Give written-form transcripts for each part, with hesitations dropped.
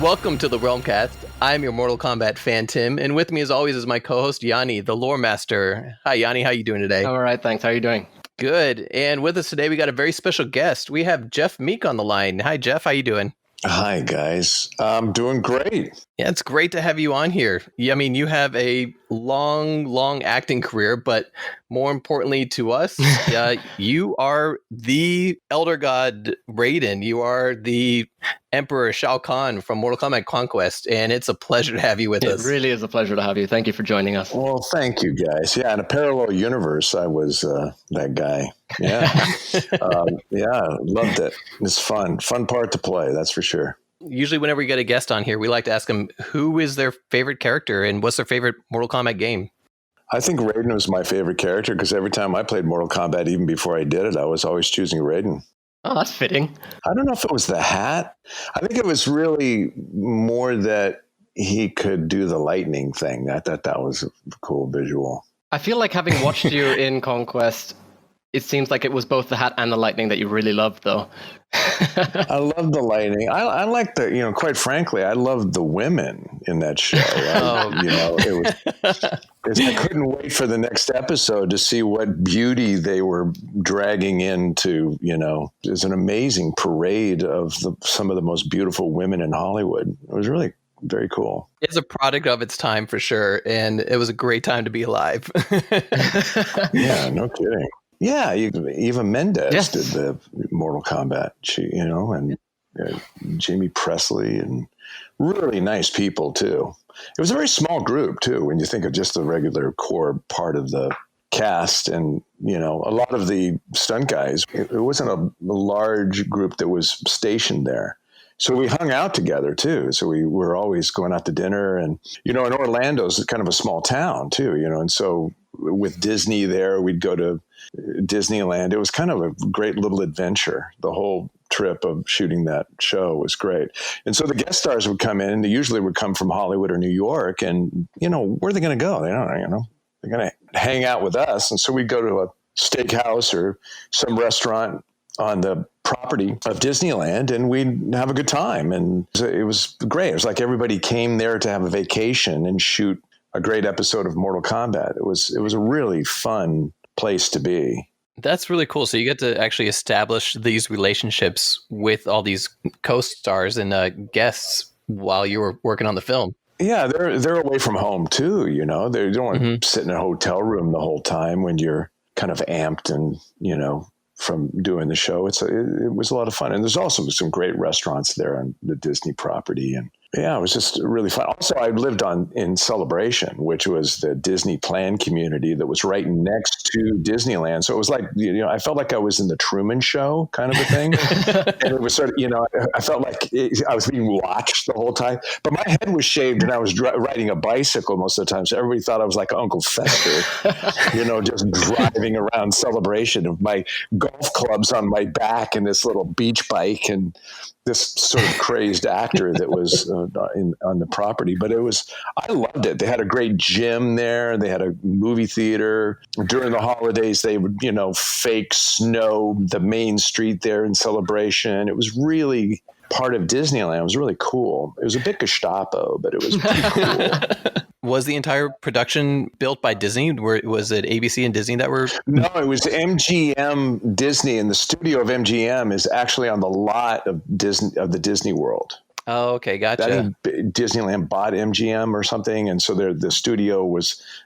Welcome to the Realm Kast. I'm your Mortal Kombat fan, Tim, and with me as always is my co-host, Yanni, the lore master. Hi, Yanni. How you doing today? I'm all right, thanks. How are you doing? Good. And with us today, we got a very special guest. We have Jeff Meek on the line. Hi, Jeff. How you doing? Hi, guys. I'm doing great. Yeah, it's great to have you on here. I mean, you have a long acting career, but more importantly to us, you are the Elder God Raiden. You are the Emperor Shao Kahn from Mortal Kombat Conquest, and it's a pleasure to have you with us. It really is a pleasure to have you. Thank you for joining us. Well, thank you, guys. Yeah, in a parallel universe, I was that guy. Yeah. Loved it. It's fun part to play, that's for sure. Usually whenever we get a guest on here, we like to ask them who is their favorite character and what's their favorite Mortal Kombat game. I think Raiden was my favorite character because every time I played Mortal Kombat, even before I did it, I was always choosing Raiden. Oh, that's fitting. I don't know if it was the hat. I think it was really more that he could do the lightning thing. I thought that was a cool visual. I feel like having watched you in Conquest, it seems like it was both the hat and the lightning that you really loved, though. I love the lightning. I like the, quite frankly, I loved the women in that show. I couldn't wait for the next episode to see what beauty they were dragging into, there's an amazing parade of some of the most beautiful women in Hollywood. It was really very cool. It's a product of its time for sure. And it was a great time to be alive. Yeah, no kidding. Yeah, Eva Mendes did the Mortal Kombat, and Jamie Presley, and really nice people, too. It was a very small group, too, when you think of just the regular core part of the cast. And, a lot of the stunt guys, it wasn't a large group that was stationed there. So we hung out together, too. So we were always going out to dinner. And, and Orlando's kind of a small town, too, and so with Disney there, we'd go to Disneyland. It was kind of a great little adventure. The whole trip of shooting that show was great. And so the guest stars would come in, and they usually would come from Hollywood or New York. And, where are they going to go? They don't, they're going to hang out with us. And so we'd go to a steakhouse or some restaurant on the property of Disneyland, and we'd have a good time. And it was great. It was like everybody came there to have a vacation and shoot a great episode of Mortal Kombat. It was a really fun place to be. That's really cool. So you get to actually establish these relationships with all these co-stars and guests while you were working on the film. Yeah, they're away from home too. They don't want to sit in a hotel room the whole time when you're kind of amped and from doing the show. It was a lot of fun, and there's also some great restaurants there on the Disney property. And yeah, it was just really fun. Also, I lived in Celebration, which was the Disney plan community that was right next to Disneyland. So it was like, I felt like I was in the Truman Show kind of a thing. And it was sort of, I felt like I was being watched the whole time. But my head was shaved and I was riding a bicycle most of the time. So everybody thought I was like Uncle Fester, just driving around Celebration with my golf clubs on my back and this little beach bike and this sort of crazed actor that was on the property. But I loved it. They had a great gym there. They had a movie theater. During the holidays, they would, fake snow the main street there in Celebration. It was really part of Disneyland. It was really cool. It was a bit Gestapo, but it was pretty cool. Was the entire production built by Disney? Was it ABC and Disney that were? No, it was MGM Disney, and the studio of MGM is actually on the lot of the Disney World. Oh, okay, gotcha. I think Disneyland bought MGM or something, and so the studio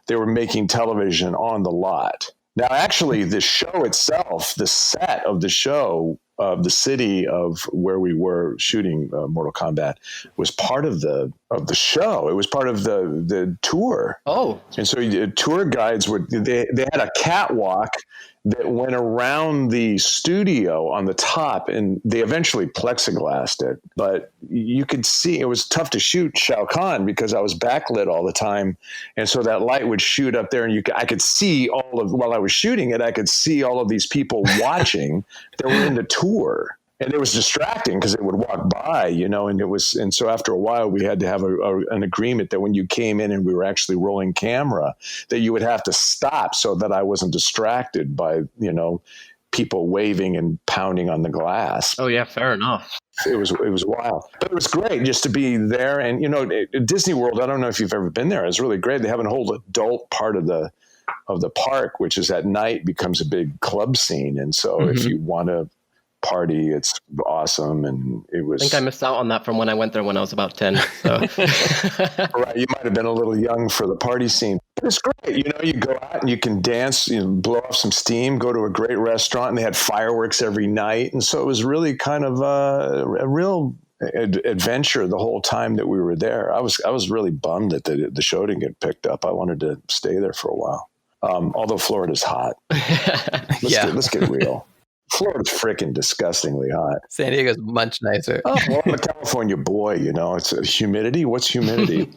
they were making television on the lot. Now, actually, the show itself, the set of the show, the city of where we were shooting Mortal Kombat, was part of the show. It was part of the tour. Oh, and so tour guides they had a catwalk that went around the studio on the top, and they eventually plexiglassed it. But you could see it was tough to shoot Shao Kahn because I was backlit all the time, and so that light would shoot up there, and I could see while I was shooting it, I could see all of these people watching that were in the tour. And it was distracting because it would walk by, and so after a while we had to have an agreement that when you came in and we were actually rolling camera, that you would have to stop so that I wasn't distracted by, people waving and pounding on the glass. Oh yeah, fair enough. It was wild, but it was great just to be there. And Disney World, I don't know if you've ever been there. It's really great. They have a whole adult part of the park, which is at night becomes a big club scene. And so if you want to party, it's awesome. And it was, I think I missed out on that from when I went there when I was about 10. So. Right, you might have been a little young for the party scene, but it's great. You go out and you can dance, blow off some steam, go to a great restaurant, and they had fireworks every night. And so it was really kind of a real adventure the whole time that we were there. I was really bummed that the show didn't get picked up. I wanted to stay there for a while. Although Florida's hot. Let's get real. Florida's freaking disgustingly hot. San Diego's much nicer. Oh, well, I'm a California boy, it's humidity. What's humidity?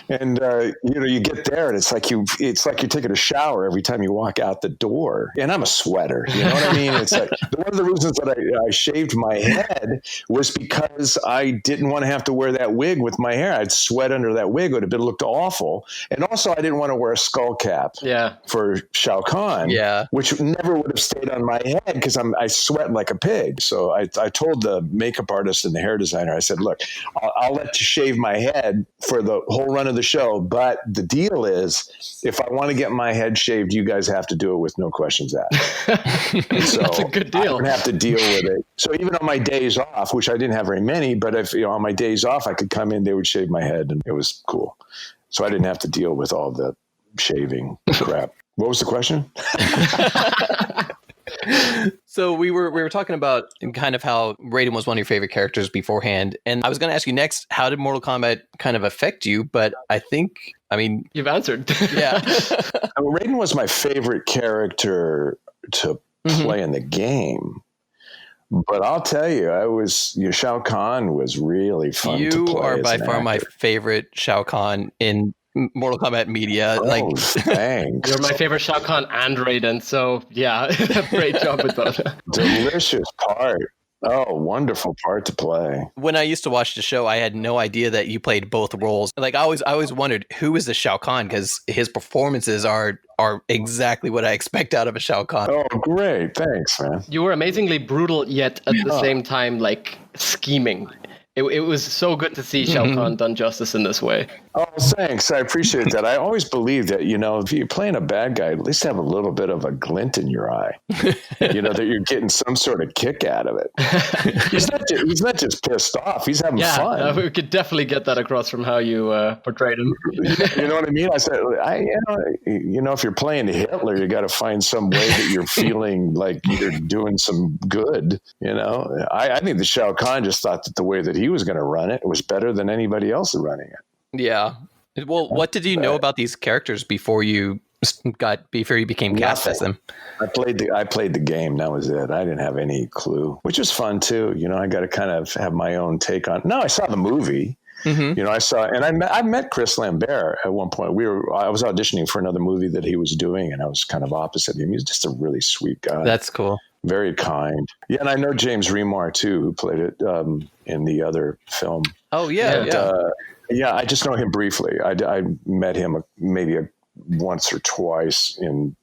And you get there and it's like you're taking a shower every time you walk out the door. And I'm a sweater. You know what I mean? It's like one of the reasons that I shaved my head was because I didn't want to have to wear that wig with my hair. I'd sweat under that wig. It would have looked awful. And also I didn't want to wear a skull cap for Shao Kahn, which never would have stayed on my head because I sweat like a pig. So I told the makeup artist and the hair designer, I said, look, I'll let you shave my head for the whole run of the show. But the deal is, if I want to get my head shaved, you guys have to do it with no questions asked. So that's a good deal. I don't have to deal with it. So even on my days off, which I didn't have very many, but if on my days off, I could come in, they would shave my head, and it was cool. So I didn't have to deal with all the shaving crap. What was the question? So we were talking about kind of how Raiden was one of your favorite characters beforehand, and I was going to ask you next, how did Mortal Kombat kind of affect you? But I mean, you've answered. Yeah. Raiden was my favorite character to play in the game. But I'll tell you, Shao Kahn was really fun to play. You are by far my favorite Shao Kahn in Mortal Kombat media. Thanks. You're my favorite Shao Kahn and Raiden, so yeah, great job with both. Delicious part. Oh, wonderful part to play. When I used to watch the show, I had no idea that you played both roles. I always wondered, who is the Shao Kahn? Because his performances are exactly what I expect out of a Shao Kahn. Oh, great. Thanks, man. You were amazingly brutal, yet at the same time, scheming. It was so good to see Shao Kahn done justice in this way. Oh, thanks. I appreciate that. I always believe that, if you're playing a bad guy, at least have a little bit of a glint in your eye, that you're getting some sort of kick out of it. He's not just pissed off. He's having fun. We could definitely get that across from how you portrayed him. You know what I mean? I said, if you're playing Hitler, you got to find some way that you're feeling like you're doing some good. I think the Shao Kahn just thought that the way that he was going to run it was better than anybody else running it. Yeah. Well, what did you know about these characters before you became cast as them? I played the game. That was it. I didn't have any clue, which was fun too. I got to kind of have my own take on. No, I saw the movie. I saw, and I met Chris Lambert at one point. I was auditioning for another movie that he was doing, and I was kind of opposite him. He was just a really sweet guy. That's cool. Very kind. Yeah, and I know James Remar too, who played it in the other film. Oh yeah, yeah. I just know him briefly. I met him maybe once or twice in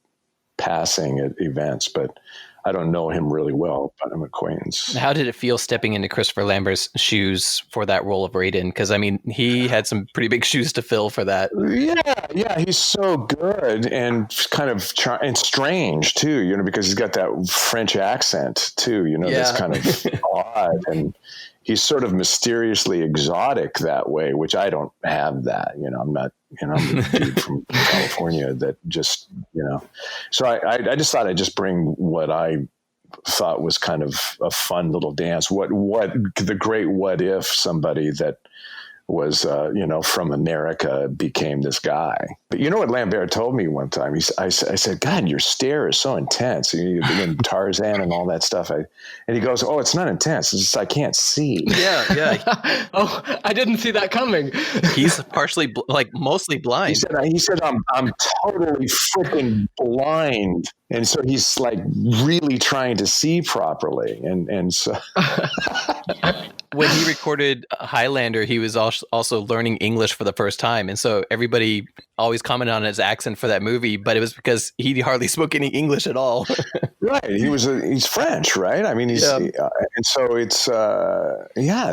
passing at events, but I don't know him really well, but I'm an acquaintance. How did it feel stepping into Christopher Lambert's shoes for that role of Raiden? Because, he had some pretty big shoes to fill for that. Yeah, he's so good and kind of and strange, too, because he's got that French accent, too, that's kind of odd. And he's sort of mysteriously exotic that way, which I don't have that. I'm not, I'm a dude from California that just, So I just thought I'd just bring what I thought was kind of a fun little dance. What the great what if somebody that was, from America became this guy. But you know what Lambert told me one time? I said, God, your stare is so intense. In Tarzan and all that stuff. And he goes, oh, it's not intense. It's just I can't see. Yeah. Oh, I didn't see that coming. He's partially, mostly blind. He said, I'm totally freaking blind. And so he's really trying to see properly. And so... when he recorded Highlander, he was also learning English for the first time. And so everybody always commented on his accent for that movie, but it was because he hardly spoke any English at all. Right. He's French, right? I mean, and so it's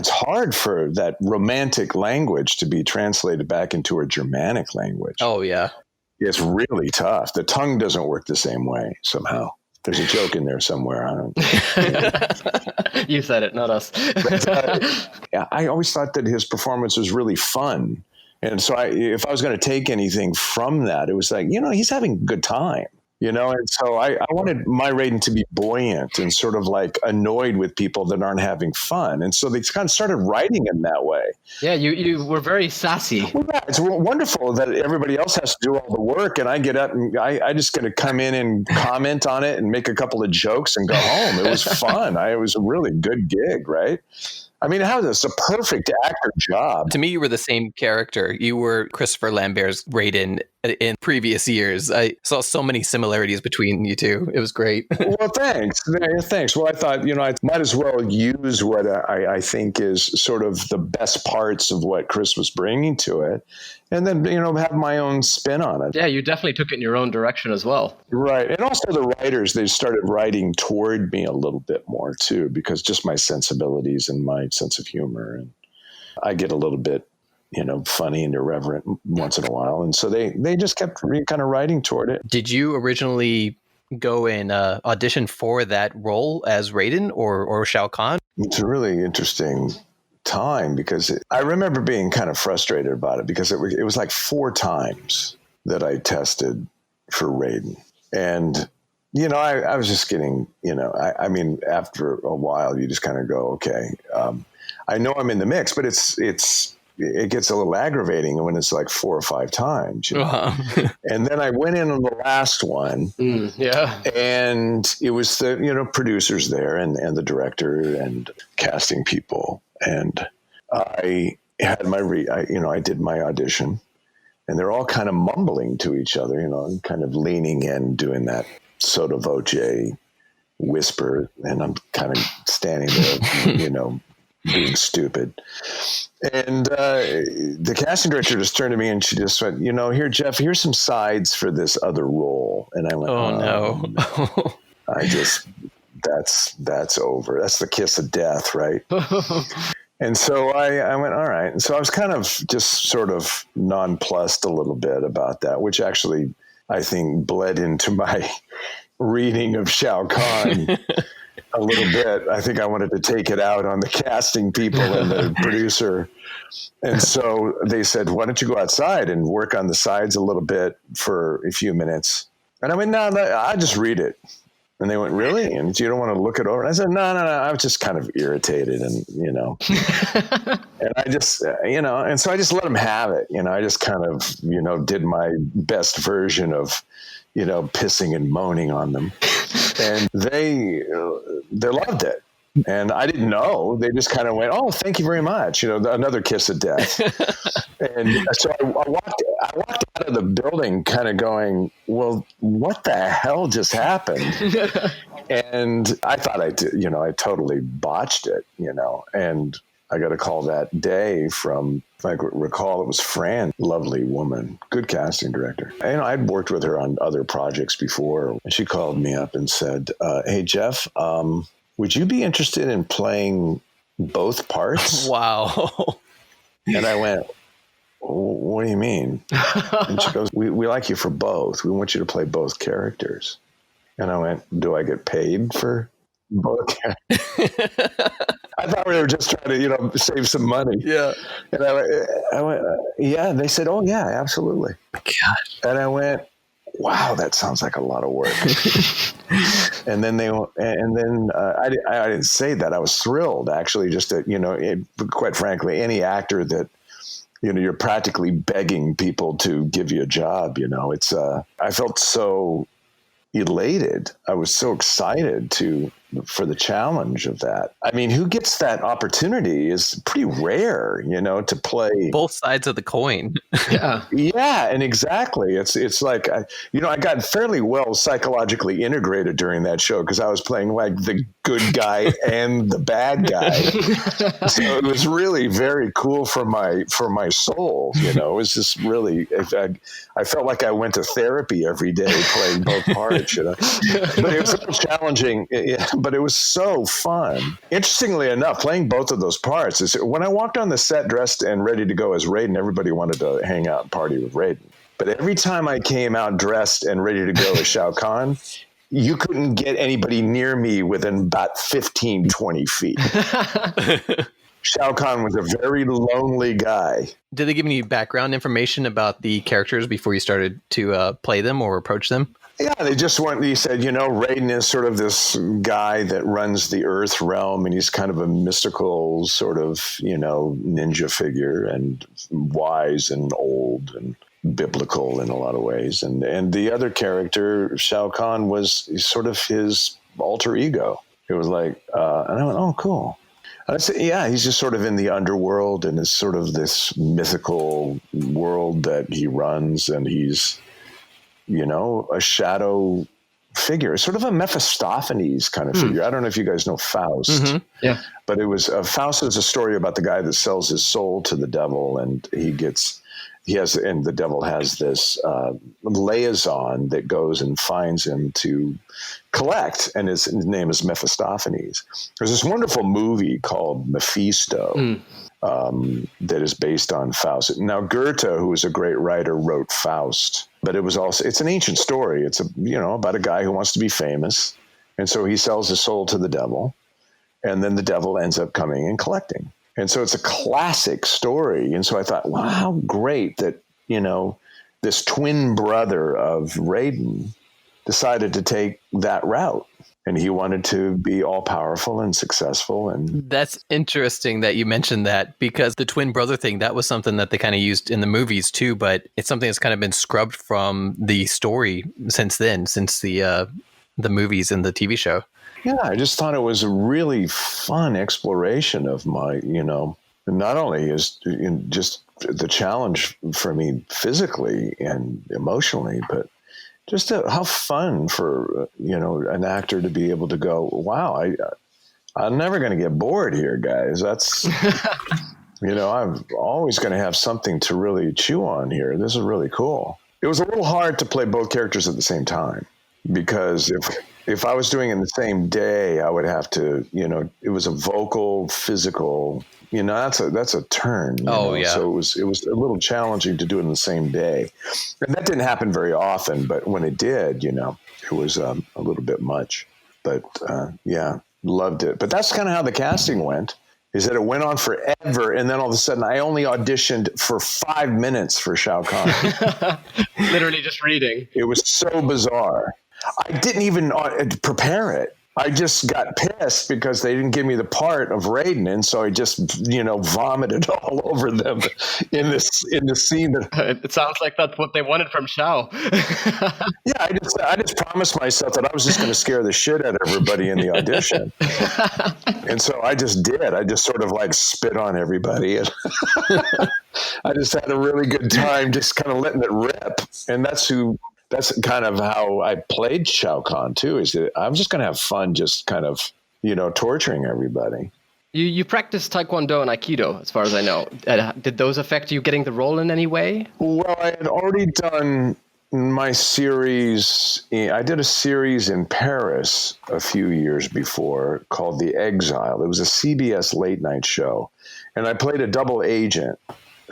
hard for that romantic language to be translated back into a Germanic language. Oh, yeah. It's really tough. The tongue doesn't work the same way somehow. There's a joke in there somewhere. I don't. You said it, not us. I always thought that his performance was really fun, and so if I was going to take anything from that, it was like, he's having a good time. And so I wanted my Raiden to be buoyant and sort of like annoyed with people that aren't having fun. And so they kind of started writing him that way. Yeah, you were very sassy. Well, yeah, it's wonderful that everybody else has to do all the work. And I get up and I just going to come in and comment on it and make a couple of jokes and go home. It was fun. It was a really good gig, right? I mean, it's a perfect actor job. To me, you were the same character. You were Christopher Lambert's Raiden in previous years. I saw so many similarities between you two. It was great. Well, thanks. Thanks. Well, I thought, I might as well use what I think is sort of the best parts of what Chris was bringing to it. And then, have my own spin on it. Yeah, you definitely took it in your own direction as well. Right. And also the writers, they started writing toward me a little bit more, too, because just my sensibilities and my sense of humor. And I get a little bit, funny and irreverent once in a while. And so they just kept kind of writing toward it. Did you originally go and audition for that role as Raiden or Shao Kahn? It's a really interesting time because I remember being kind of frustrated about it because it was like 4 times that I tested for Raiden. And, I was just getting, I mean, after a while, you just kind of go, okay, I know I'm in the mix, but it gets a little aggravating when it's like 4 or 5 times. And then I went in on the last one. And it was the, producers there and the director and casting people. And I had I did my audition, and they're all kind of mumbling to each other, and kind of leaning in, doing that sotto voce whisper. And I'm kind of standing there, being stupid. And the casting director just turned to me and she just went, here, Jeff, here's some sides for this other role. And I went, oh no. That's over. That's the kiss of death, right? And so I went, all right. And so I was kind of just sort of nonplussed a little bit about that, which actually I think bled into my reading of Shao Kahn a little bit. I think I wanted to take it out on the casting people and the producer. And so they said, why don't you go outside and work on the sides a little bit for a few minutes? And I went, no, I just read it. And they went, really? And you don't want to look it over? And I said, no. I was just kind of irritated and, and I just, and so I just let them have it. I just kind of, did my best version of, pissing and moaning on them. And they loved it. And I didn't know. They just kind of went, oh, thank you very much. Another kiss of death. And so I walked out of the building kind of going, well, what the hell just happened? And I thought I totally botched it, and I got a call that day from, if I recall, it was Fran, lovely woman, good casting director. I'd worked with her on other projects before. And she called me up and said, hey, Jeff, would you be interested in playing both parts? Wow. And I went, what do you mean? And she goes, we like you for both. We want you to play both characters. And I went, do I get paid for both characters? I thought we were just trying to, save some money. Yeah. And I went, yeah. And they said, oh, yeah, absolutely. Gosh. And I went, wow, that sounds like a lot of work. And then I didn't say that. I was thrilled, actually, just to, quite frankly, any actor that, you're practically begging people to give you a job, I felt so elated. I was so excited to for the challenge of that. I mean, who gets that opportunity is pretty rare, to play both sides of the coin. Yeah. Yeah, and exactly. It's like, I got fairly well psychologically integrated during that show because I was playing like the good guy and the bad guy. So it was really very cool for my soul. It was just really, I felt like I went to therapy every day playing both parts. But it was so challenging. But it was so fun. Interestingly enough, playing both of those parts is when I walked on the set dressed and ready to go as Raiden, everybody wanted to hang out and party with Raiden. But every time I came out dressed and ready to go as Shao Kahn, you couldn't get anybody near me within about 15, 20 feet. Shao Kahn was a very lonely guy. Did they give you background information about the characters before you started to play them or approach them? Yeah, he said, Raiden is sort of this guy that runs the Earth realm, and he's kind of a mystical sort of, ninja figure, and wise and old and biblical in a lot of ways. And the other character, Shao Kahn, was sort of his alter ego. It was like, and I went, oh, cool. And I said, yeah, he's just sort of in the underworld, and it's sort of this mythical world that he runs, and he's, a shadow figure, sort of a Mephistopheles kind of figure. I don't know if you guys know Faust. Mm-hmm. Yeah. But it was, Faust is a story about the guy that sells his soul to the devil, and the devil has this liaison that goes and finds him to collect, and his name is Mephistopheles. There's this wonderful movie called Mephisto that is based on Faust. Now, Goethe, who was a great writer, wrote Faust, but it's an ancient story. It's about a guy who wants to be famous, and so he sells his soul to the devil, and then the devil ends up coming and collecting. And so it's a classic story. And so I thought, wow, how great that, this twin brother of Raiden decided to take that route. And he wanted to be all powerful and successful. And that's interesting that you mentioned that, because the twin brother thing, that was something that they kind of used in the movies too, but it's something that's kind of been scrubbed from the story since the movies and the TV show. Yeah, I just thought it was a really fun exploration of my, not only is just the challenge for me physically and emotionally, but just how fun for, an actor to be able to go, wow, I'm never going to get bored here, guys. That's, I'm always going to have something to really chew on here. This is really cool. It was a little hard to play both characters at the same time, because if I was doing it in the same day, I would have to, it was a vocal, physical, that's a turn. Yeah. So it was a little challenging to do it in the same day. And that didn't happen very often, but when it did, it was a little bit much. But yeah, loved it. But that's kind of how the casting went, is that it went on forever. And then all of a sudden I only auditioned for 5 minutes for Shao Kahn. Literally just reading. It was so bizarre. I didn't even prepare it. I just got pissed because they didn't give me the part of Raiden, and so I just, vomited all over them in the scene. It sounds like that's what they wanted from Shao. Yeah, I just promised myself that I was just going to scare the shit out of everybody in the audition, and so I just did. I just sort of like spit on everybody, and I just had a really good time, just kind of letting it rip, and that's kind of how I played Shao Kahn too, is that I'm just going to have fun just kind of, torturing everybody. You practice Taekwondo and Aikido, as far as I know. Did those affect you getting the role in any way? Well, I had already done my series. I did a series in Paris a few years before called The Exile. It was a CBS late night show. And I played a double agent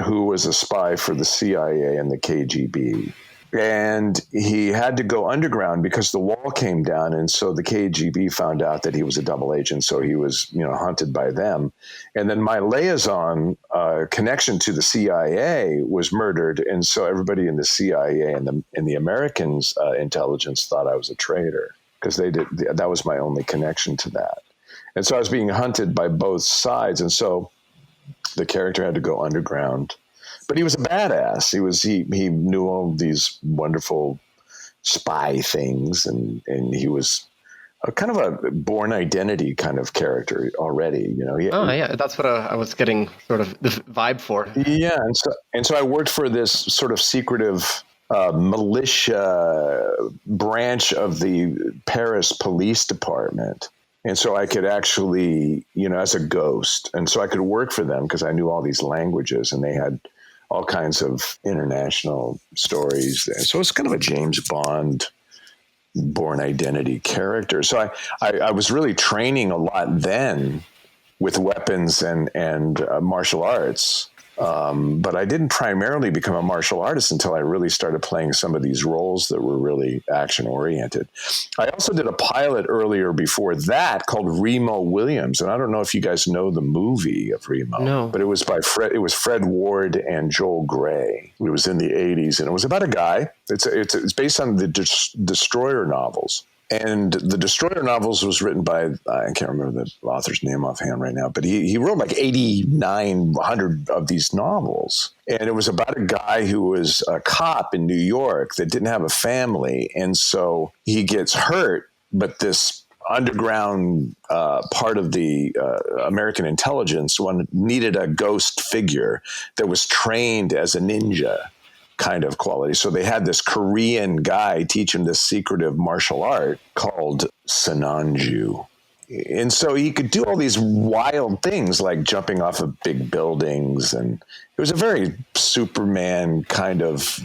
who was a spy for the CIA and the KGB. And he had to go underground because the wall came down. And so the KGB found out that he was a double agent. So he was, hunted by them. And then my liaison connection to the CIA was murdered. And so everybody in the CIA and the Americans intelligence thought I was a traitor, because that was my only connection to that. And so I was being hunted by both sides. And so the character had to go underground. But he was a badass. He knew all these wonderful spy things, and he was kind of a Born Identity kind of character already. Yeah, that's what I was getting sort of the vibe for. Yeah, and so I worked for this sort of secretive militia branch of the Paris police department. And so I could actually, as a ghost, and so I could work for them because I knew all these languages, and they had all kinds of international stories there. So it's kind of a James Bond Born Identity character. So I was really training a lot then with weapons and martial arts. But I didn't primarily become a martial artist until I really started playing some of these roles that were really action oriented. I also did a pilot earlier before that called Remo Williams. And I don't know if you guys know the movie of Remo, No. But it was Fred Ward and Joel Grey. It was in the 80s, and it was about a guy. It's based on the Destroyer novels. And the Destroyer novels was written by, I can't remember the author's name offhand right now, but he wrote like 8,900 of these novels. And it was about a guy who was a cop in New York that didn't have a family. And so he gets hurt, but this underground part of the American intelligence needed a ghost figure that was trained as a ninja kind of quality. So they had this Korean guy teach him this secretive martial art called Sananju. And so he could do all these wild things like jumping off of big buildings. And it was a very Superman kind of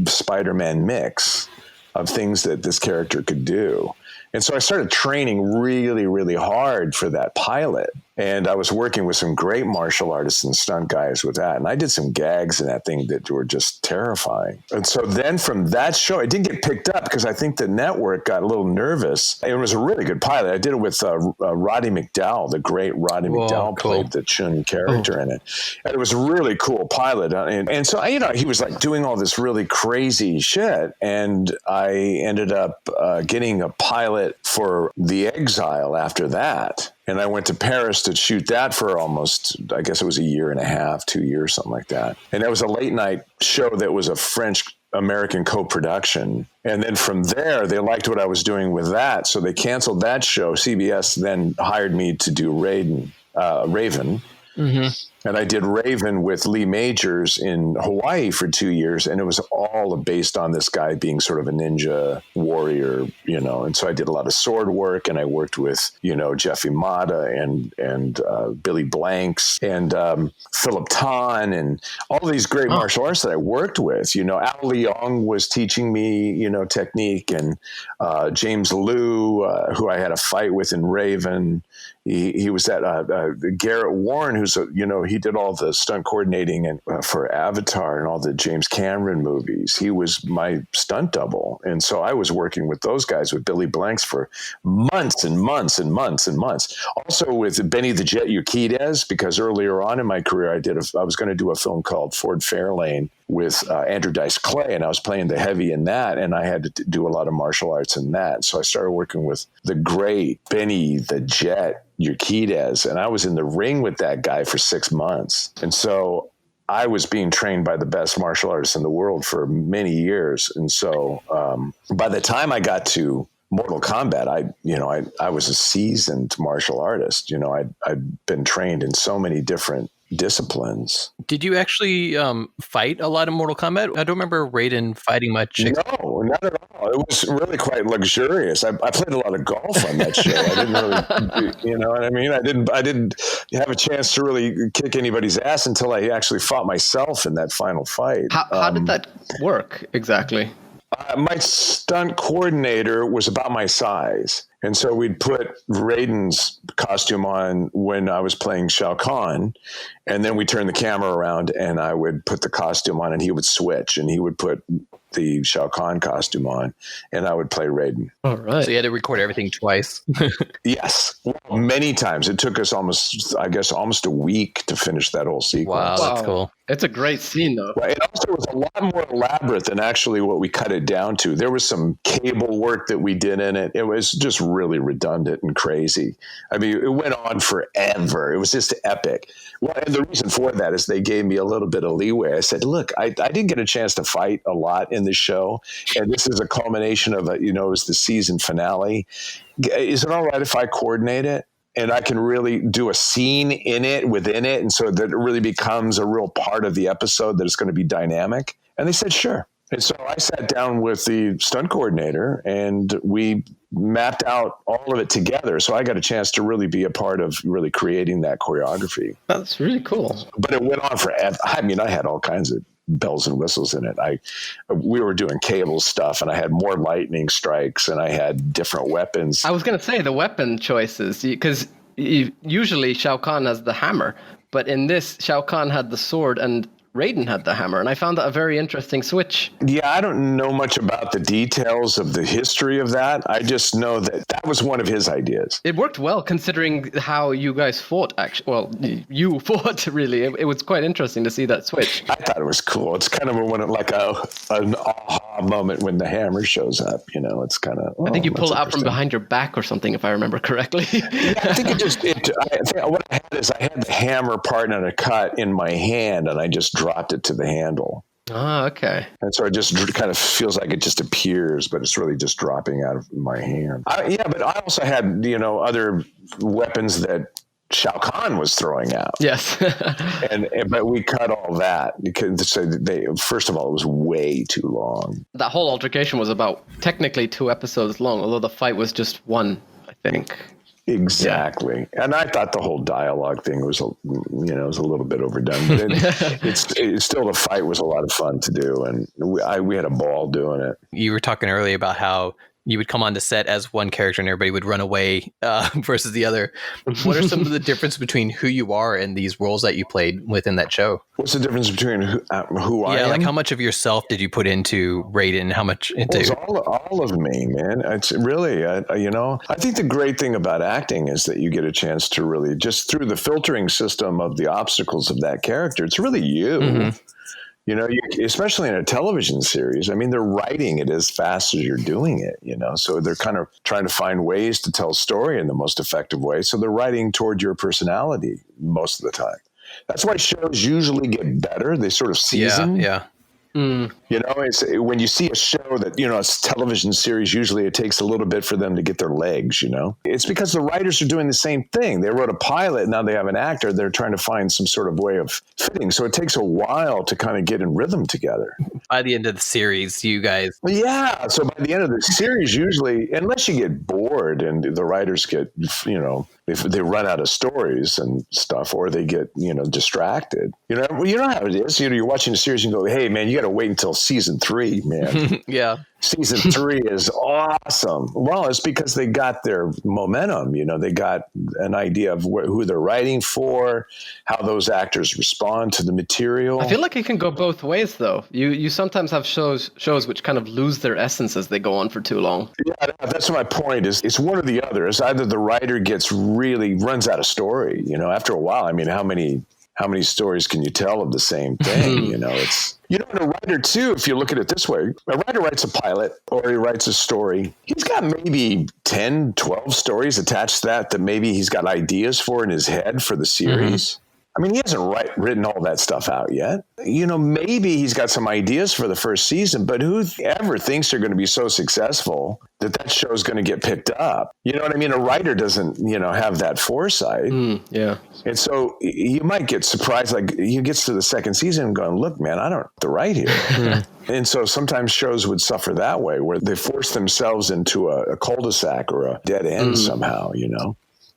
Spider-Man mix of things that this character could do. And so I started training really, really hard for that pilot. And I was working with some great martial artists and stunt guys with that. And I did some gags in that thing that were just terrifying. And so then from that show, it didn't get picked up because I think the network got a little nervous. It was a really good pilot. I did it with Roddy McDowall, the great Roddy McDowall played the Chun character in it. And it was a really cool pilot. And so, he was like doing all this really crazy shit. And I ended up getting a pilot for The Exile after that. And I went to Paris to shoot that for almost, I guess it was a year and a half, 2 years, something like that. And that was a late night show that was a French-American co-production. And then from there, they liked what I was doing with that. So they canceled that show. CBS then hired me to do Raven. Mm-hmm. And I did Raven with Lee Majors in Hawaii for 2 years. And it was all based on this guy being sort of a ninja warrior, And so I did a lot of sword work, and I worked with, Jeff Imada and Billy Blanks and Philip Tan and all these great martial artists that I worked with. Al Leong was teaching me, technique, and James Liu, who I had a fight with in Raven. He was at Garrett Warren, who's he did all the stunt coordinating and for Avatar and all the James Cameron movies. He was my stunt double, and so I was working with those guys with Billy Blanks for months and months and months and months. Also with Benny the Jet Urquidez, because earlier on in my career, I was going to do a film called Ford Fairlane with Andrew Dice Clay, and I was playing the heavy in that, and I had to do a lot of martial arts in that. So I started working with the great Benny the Jet Urquidez, and I was in the ring with that guy for 6 months. And so I was being trained by the best martial artists in the world for many years. And so by the time I got to Mortal Kombat, I was a seasoned martial artist. I'd been trained in so many different disciplines. Did you actually fight a lot in Mortal Kombat? I don't remember Raiden fighting much. No, not at all. It was really quite luxurious. I played a lot of golf on that show. I didn't really, you know what I mean? I didn't have a chance to really kick anybody's ass until I actually fought myself in that final fight. How did that work exactly? My stunt coordinator was about my size. And so we'd put Raiden's costume on when I was playing Shao Kahn, and then we turn the camera around and I would put the costume on and he would switch and he would put the Shao Kahn costume on and I would play Raiden. All right. So you had to record everything twice. Yes. Well, many times. It took us almost a week to finish that whole sequence. Wow, that's cool. It's a great scene, though. It also was a lot more elaborate than actually what we cut it down to. There was some cable work that we did in it. It was just really redundant and crazy. I mean, it went on forever. It was just epic. Well, and the reason for that is they gave me a little bit of leeway. I said, look, I didn't get a chance to fight a lot in the show, and this is a culmination of it was the season finale. Is it all right if I coordinate it? And I can really do a scene within it. And so that it really becomes a real part of the episode that it's going to be dynamic. And they said, sure. And so I sat down with the stunt coordinator and we mapped out all of it together. So I got a chance to really be a part of really creating that choreography. That's really cool. But it went on forever. I mean, I had all kinds of bells and whistles in it. We were doing cable stuff, and I had more lightning strikes, and I had different weapons. I was going to say the weapon choices, because usually Shao Kahn has the hammer, but in this, Shao Kahn had the sword and Raiden had the hammer, and I found that a very interesting switch. Yeah, I don't know much about the details of the history of that. I just know that was one of his ideas. It worked well considering how you guys fought, actually. Well, you fought, really. It was quite interesting to see that switch. I thought it was cool. It's kind of an aha moment when the hammer shows up. It's kind of... I think you pull it out from behind your back or something, if I remember correctly. Yeah, I think I think what I had is I had the hammer part and a cut in my hand, and I just dropped it to the handle. Ah, okay. And so it just kind of feels like it just appears, but it's really just dropping out of my hand. But I also had, other weapons that Shao Kahn was throwing out. Yes. But we cut all that because first of all, it was way too long. That whole altercation was about technically 2 episodes long, although the fight was just 1, I think. Exactly. Yeah. And I thought the whole dialogue thing was, was a little bit overdone, but it's still, the fight was a lot of fun to do. And we had a ball doing it. You were talking earlier about how you would come on to set as one character and everybody would run away versus the other. What are some of the difference between who you are and these roles that you played within that show? What's the difference between who I am? Yeah, like how much of yourself did you put into Raiden? How much into... It's all of me, man. It's really, I think the great thing about acting is that you get a chance to really, just through the filtering system of the obstacles of that character, it's really you. Mm-hmm. Especially in a television series, I mean, they're writing it as fast as you're doing it, so they're kind of trying to find ways to tell a story in the most effective way. So they're writing toward your personality most of the time. That's why shows usually get better. They sort of season. Yeah. Mm. It's when you see a show that, it's a television series, usually it takes a little bit for them to get their legs, It's because the writers are doing the same thing. They wrote a pilot, now they have an actor. They're trying to find some sort of way of fitting. So it takes a while to kind of get in rhythm together. By the end of the series, you guys... Yeah. So by the end of the series, usually, unless you get bored and the writers get, if they run out of stories and stuff, or they get, distracted. You know how it is. You're watching a series and go, hey, man, you got to wait until season 3, man. Yeah. Season 3 is awesome. Well, it's because they got their momentum. They got an idea of who they're writing for, how those actors respond to the material. I feel like it can go both ways, though. You sometimes have shows which kind of lose their essence as they go on for too long. Yeah, that's my point. Is it's one or the other. It's either the writer runs out of story. After a while. I mean, how many stories can you tell of the same thing? It's. And a writer, too, if you look at it this way, a writer writes a pilot or he writes a story. He's got maybe 10, 12 stories attached to that maybe he's got ideas for in his head for the series. Mm-hmm. I mean, he hasn't written all that stuff out yet. Maybe he's got some ideas for the first season, but who ever thinks they're going to be so successful that show is going to get picked up? You know what I mean? A writer doesn't, have that foresight. Yeah. And so you might get surprised, like he gets to the second season and going, look, man, I don't have to write here. And so sometimes shows would suffer that way, where they force themselves into a cul-de-sac or a dead end somehow,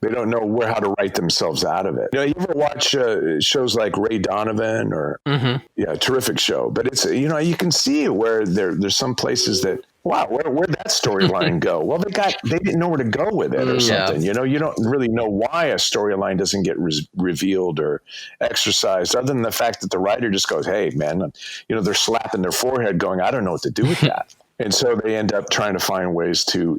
They don't know how to write themselves out of it. You ever watch shows like Ray Donovan or, terrific show. But it's, you can see where there's some places that, wow, where'd that storyline go? Well, they didn't know where to go with it or something. Yeah. You don't really know why a storyline doesn't get revealed or exercised, other than the fact that the writer just goes, hey, man, they're slapping their forehead going, I don't know what to do with that. And so they end up trying to find ways to,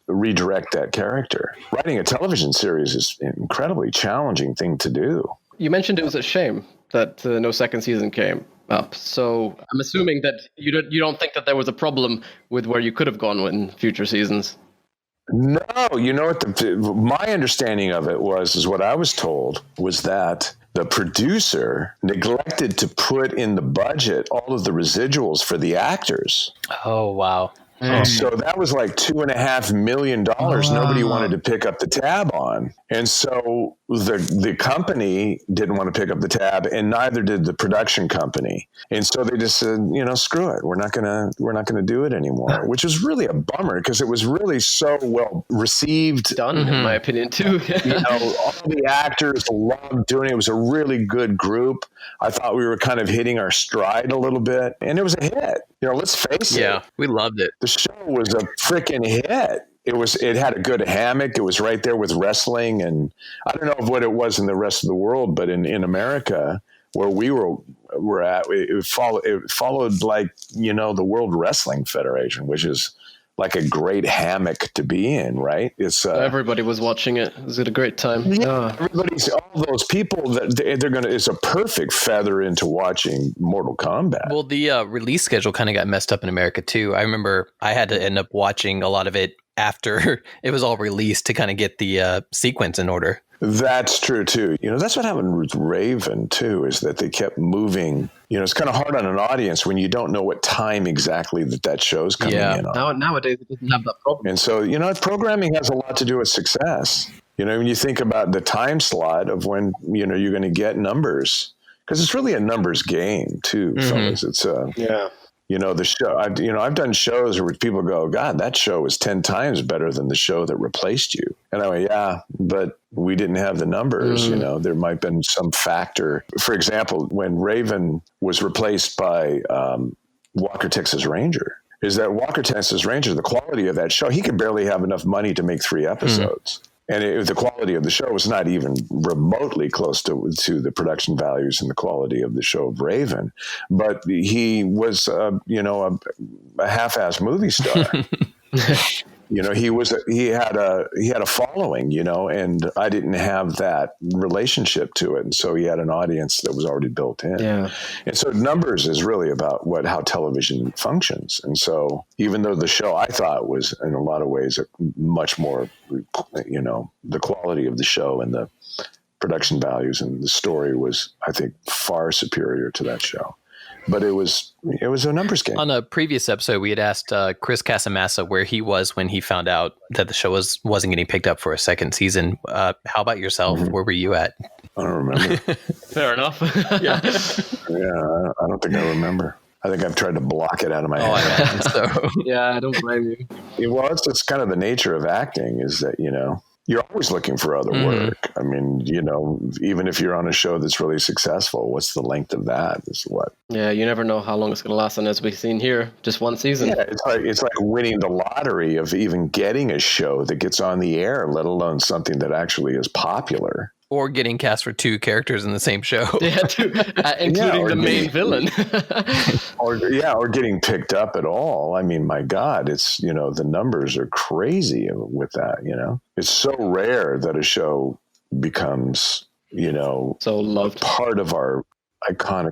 redirect that character. Writing a television series is an incredibly challenging thing to do. You mentioned it was a shame that no second season came up. So I'm assuming that you don't think that there was a problem with where you could have gone in future seasons. No, you know what? My understanding of it is what I was told was that the producer neglected to put in the budget all of the residuals for the actors. Oh, wow. And so that was like $2.5 million. Nobody wanted to pick up the tab on. And so the company didn't want to pick up the tab, and neither did the production company. And so they just said, screw it. We're not gonna do it anymore, which was really a bummer because it was really so well received. Done, in my opinion, too. All the actors loved doing it. It was a really good group. I thought we were kind of hitting our stride a little bit, and it was a hit. Let's face it. Yeah, we loved it. The show was a freaking hit. It had a good hammock. It was right there with wrestling, and I don't know what it was in the rest of the world, but in America where we were at, it followed like the World Wrestling Federation, which is like a great hammock to be in, right? It's everybody was watching it. It was a great time. Yeah, all those people that it's a perfect feather into watching Mortal Kombat. Well, the release schedule kind of got messed up in America too. I remember I had to end up watching a lot of it after it was all released to kind of get the sequence in order. That's true too. That's what happened with Raven too, is that they kept moving. It's kind of hard on an audience when you don't know what time exactly that show's coming in on. Nowadays, it doesn't have that problem. And so, programming has a lot to do with success. When you think about the time slot of when, you're going to get numbers, because it's really a numbers game too, fellas. It's the show. I've done shows where people go, God, that show was 10 times better than the show that replaced you. And I went, yeah, but we didn't have the numbers. There might have been some factor. For example, when Raven was replaced by Walker Texas Ranger, is that Walker Texas Ranger, the quality of that show, he could barely have enough money to make 3 episodes. And the quality of the show was not even remotely close to the production values and the quality of the show of Raven. But he was, a half-ass movie star. He had a following, and I didn't have that relationship to it. And so he had an audience that was already built in. Yeah. And so numbers is really about how television functions. And so even though the show I thought was in a lot of ways much more, the quality of the show and the production values and the story was, I think, far superior to that show. But it was a numbers game. On a previous episode, we had asked Chris Casamassa where he was when he found out that the show wasn't getting picked up for a second season. How about yourself? Where were you at? I don't remember. Fair enough. Yeah, I don't think I remember. I think I've tried to block it out of my head. I imagine so. Yeah, I don't blame you. Well, it's kind of the nature of acting is that, you're always looking for other work. I mean, even if you're on a show that's really successful, what's the length of that? Is what? Yeah, you never know how long it's going to last. And as we've seen here, just one season. Yeah, it's like winning the lottery of even getting a show that gets on the air, let alone something that actually is popular. Or getting cast for 2 characters in the same show. Yeah, including the main villain. or getting picked up at all. I mean, my God, it's, the numbers are crazy with that, It's so rare that a show becomes, so loved, part of our iconic.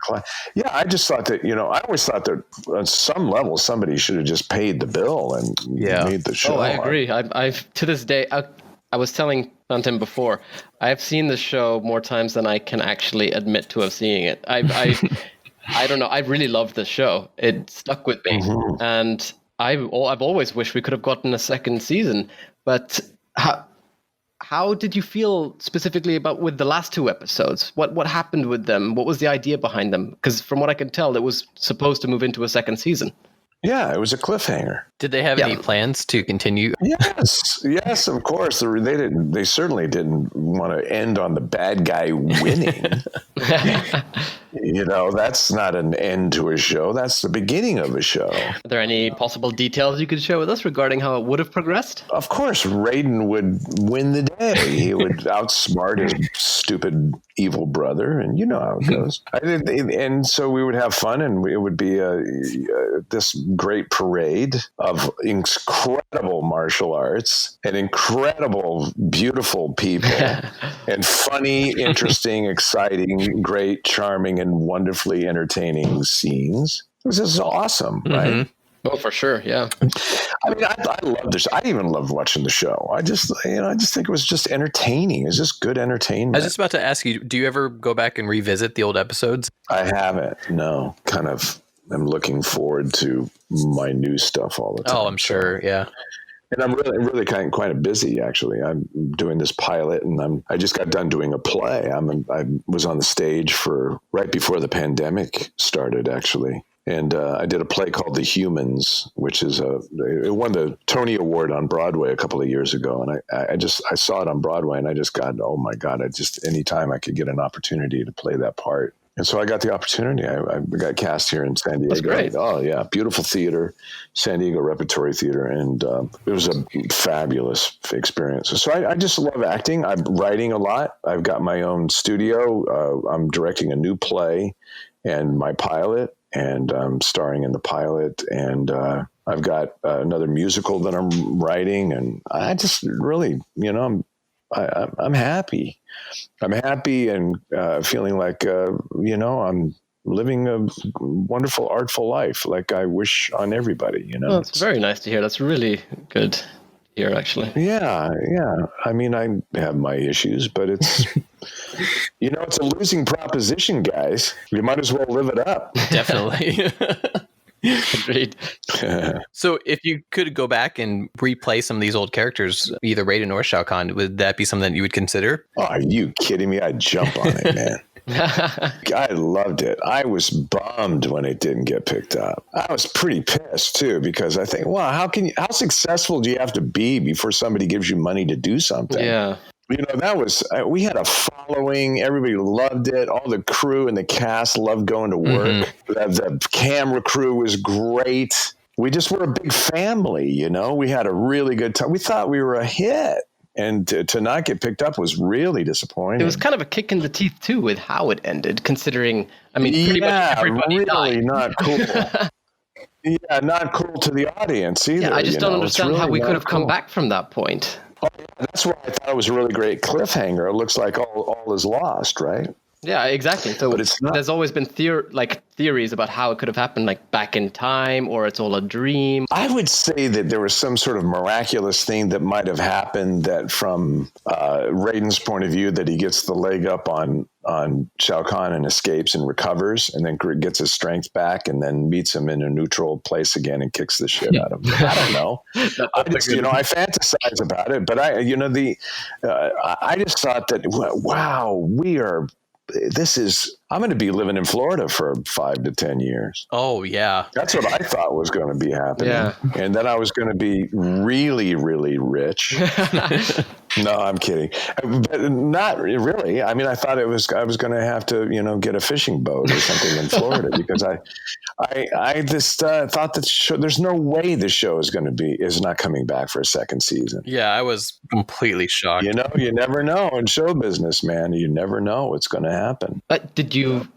Yeah, I just thought that, I always thought that on some level somebody should have just paid the bill and made the show. Oh, I agree. I've to this day, I was telling Tim before, I've seen the show more times than I can actually admit to have seeing it. I don't know. I really loved the show. It stuck with me, and I've always wished we could have gotten a second season. But how did you feel specifically with the last 2 episodes? What happened with them? What was the idea behind them? Because from what I can tell, it was supposed to move into a second season. Yeah, it was a cliffhanger. Did they have any plans to continue? Yes, of course. They certainly didn't want to end on the bad guy winning. That's not an end to a show. That's the beginning of a show. Are there any possible details you could share with us regarding how it would have progressed? Of course, Raiden would win the day. He would outsmart his stupid evil brother, and you know how it goes. And so we would have fun, and it would be this great parade of incredible martial arts and incredible, beautiful people and funny, interesting, exciting, great, charming, and wonderfully entertaining scenes. This is awesome, right? Oh, for sure. Yeah. I mean, I love this. I even loved watching the show. I just think it was just entertaining. It's just good entertainment. I was just about to ask you, do you ever go back and revisit the old episodes? I haven't. No, kind of. I'm looking forward to my new stuff all the time. Oh, I'm sure. Yeah. And I'm really quite busy, actually. I'm doing this pilot, and I just got done doing a play. I was on the stage for right before the pandemic started, actually. And I did a play called The Humans, which is it won the Tony Award on Broadway a couple of years ago. And I saw it on Broadway, and I just got, oh my God, anytime I could get an opportunity to play that part. And so I got the opportunity. I got cast here in San Diego. That's great. Oh yeah, beautiful theater, San Diego Repertory Theater, and it was a fabulous experience. So I just love acting. I'm writing a lot. I've got my own studio. I'm directing a new play, and my pilot, and I'm starring in the pilot, and I've got another musical that I'm writing, and I just really, I'm happy. I'm happy and feeling like, I'm living a wonderful, artful life like I wish on everybody, Well, it's very nice to hear. That's really good to hear, actually. Yeah. I mean, I have my issues, but it's, it's a losing proposition, guys. You might as well live it up. Definitely. Agreed. So if you could go back and replay some of these old characters, either Raiden or Shao Kahn, would that be something that you would consider? Oh, are you kidding me? I'd jump on it, man. I loved it. I was bummed when it didn't get picked up. I was pretty pissed too, because I think, wow, how successful do you have to be before somebody gives you money to do something? Yeah. We had a following. Everybody loved it. All the crew and the cast loved going to work. Mm-hmm. The camera crew was great. We just were a big family, We had a really good time. We thought we were a hit. And to not get picked up was really disappointing. It was kind of a kick in the teeth, too, with how it ended, considering, pretty much everybody really died. Not cool. Yeah, not cool to the audience either. Yeah, I just don't understand really how we could have come back from that point. Oh, yeah, that's why I thought it was a really great cliffhanger. It looks like all is lost, right? Yeah, exactly. So but it's not. There's always been theories about how it could have happened, like back in time, or it's all a dream. I would say that there was some sort of miraculous thing that might have happened that from Raiden's point of view, that he gets the leg up on Shao Kahn and escapes and recovers, and then gets his strength back, and then meets him in a neutral place again and kicks the shit out of him. I don't know. I fantasize about it, but I just thought that, wow, I'm going to be living in Florida for 5 to 10 years. Oh, yeah. That's what I thought was going to be happening. Yeah. And then I was going to be really, really rich. No, I'm kidding. But not really. I mean, I thought I was going to have to, get a fishing boat or something in Florida, because I just thought that there's no way the show is not coming back for a second season. Yeah, I was completely shocked. You never know in show business, man. You never know what's going to happen. Did you,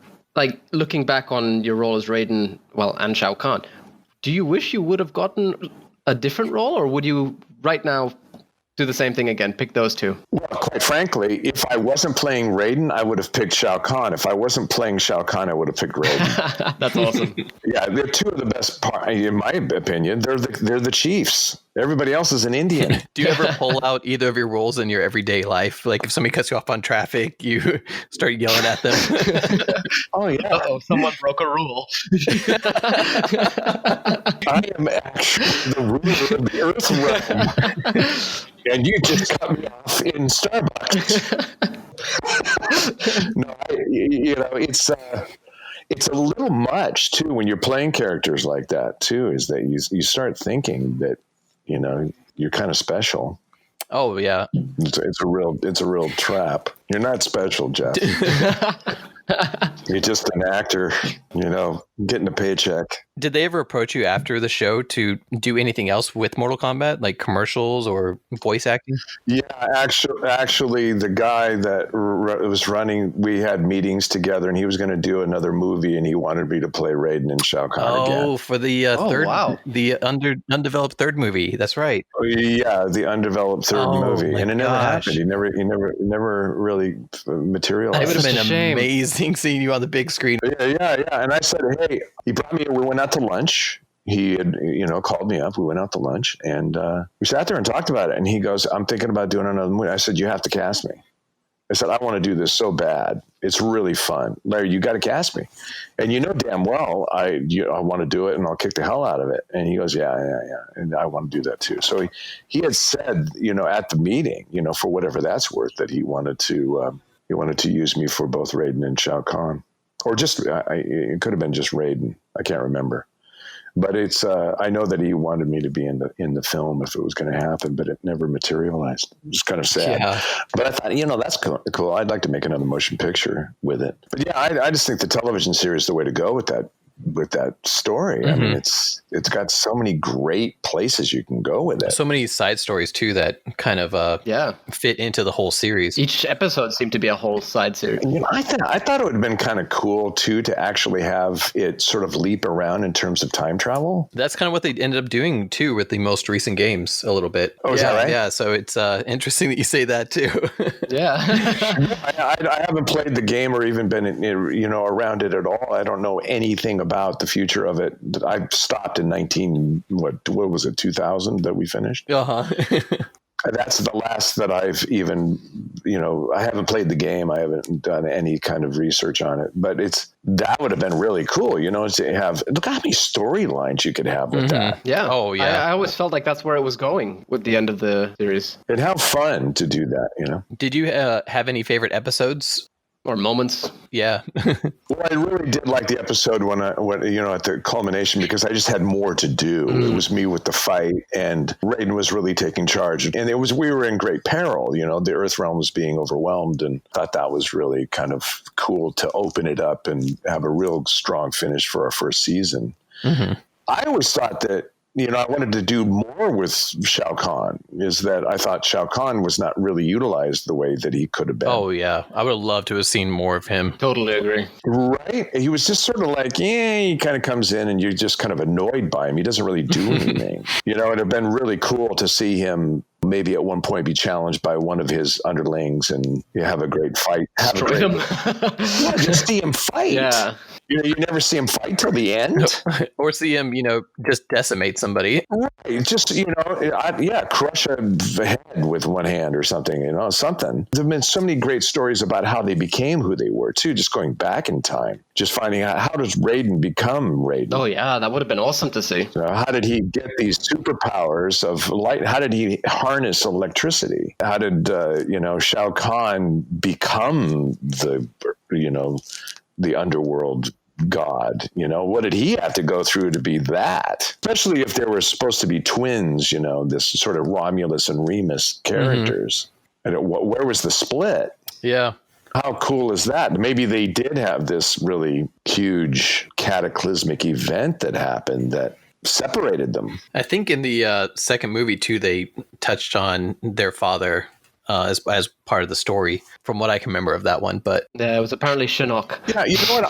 looking back on your role as Raiden, and Shao Kahn, do you wish you would have gotten a different role, or would you right now do the same thing again, pick those two? Well, quite frankly, if I wasn't playing Raiden, I would have picked Shao Kahn. If I wasn't playing Shao Kahn, I would have picked Raiden. That's awesome. Yeah, they're two of the best parts, in my opinion. They're the chiefs. Everybody else is an Indian. Do you ever pull out either of your roles in your everyday life? Like if somebody cuts you off on traffic, you start yelling at them. Oh, yeah. Uh-oh, someone broke a rule. I am actually the ruler of the Earth realm. And you just cut me off in Starbucks. No, it's a little much too when you're playing characters like that too. Is that you start thinking that you're kind of special. Oh yeah, it's a real trap. You're not special, Jeff. You're just an actor, getting a paycheck. Did they ever approach you after the show to do anything else with Mortal Kombat, like commercials or voice acting? Yeah, actually, the guy that was running, we had meetings together, and he was going to do another movie, and he wanted me to play Raiden and Shao Kahn again. Oh, for the the undeveloped third movie. That's right. Yeah, the undeveloped third movie, and it never happened. He never really materialized. It would have been amazing seeing you on the big screen. Yeah. And I said, hey, he brought me. We went out to lunch. he had, called me up. We went out to lunch and we sat there and talked about it. And he goes, I'm thinking about doing another movie. I said, you have to cast me. I said, I want to do this so bad. It's really fun. Larry, you got to cast me. And you know damn well I want to do it and I'll kick the hell out of it. And he goes, yeah. And I want to do that too. So he had said, at the meeting, for whatever that's worth, that he wanted to use me for both Raiden and Shao Kahn. Or just, it could have been just Raiden. I can't remember. But it's, I know that he wanted me to be in the film if it was going to happen, but it never materialized. It was kind of sad. Yeah. But I thought, that's cool. I'd like to make another motion picture with it. But yeah, I just think the television series is the way to go with that story. Mm-hmm. I mean, it's got so many great places you can go with it. So many side stories too that kind of fit into the whole series. Each episode seemed to be a whole side series. I thought it would have been kind of cool too to actually have it sort of leap around in terms of time travel. That's kind of what they ended up doing too with the most recent games a little bit. Oh, is that right? Yeah, so it's interesting that you say that too. Yeah. I haven't played the game or even been around it at all. I don't know anything about the future of it. I stopped in 2000 that we finished. That's the last that I've even, I haven't played the game. I haven't done any kind of research on it, but that would have been really cool, to have, look how many storylines you could have with that. Yeah. Oh yeah. I always felt like that's where it was going with the end of the series. And how fun to do that, Did you have any favorite episodes? Or moments. Yeah. Well, I really did like the episode when at the culmination, because I just had more to do. It was me with the fight, and Raiden was really taking charge. And we were in great peril. The Earth realm was being overwhelmed, and thought that was really kind of cool to open it up and have a real strong finish for our first season. Mm-hmm. I always thought that, I wanted to do more with Shao Kahn, is that I thought Shao Kahn was not really utilized the way that he could have been. Oh, yeah. I would have loved to have seen more of him. Totally agree. Right? He was just sort of like, he kind of comes in and you're just kind of annoyed by him. He doesn't really do anything. It would have been really cool to see him maybe at one point be challenged by one of his underlings and have a great fight. Destroy him. Just see him fight. Yeah. You never see him fight till the end. Or see him, just decimate somebody. Right. Just, crush a head with one hand or something, something. There have been so many great stories about how they became who they were, too, just going back in time. Just finding out, how does Raiden become Raiden? Oh, yeah. That would have been awesome to see. How did he get these superpowers of light? How did he harness electricity? How did, Shao Kahn become the underworld god? What did he have to go through to be that? Especially if there were supposed to be twins, this sort of Romulus and Remus characters. Mm-hmm. And where was the split? Yeah. How cool is that? Maybe they did have this really huge cataclysmic event that happened that separated them. I think in the second movie too, they touched on their father as part of the story, from what I can remember of that one. But yeah, it was apparently Shinnok. Yeah, you know what?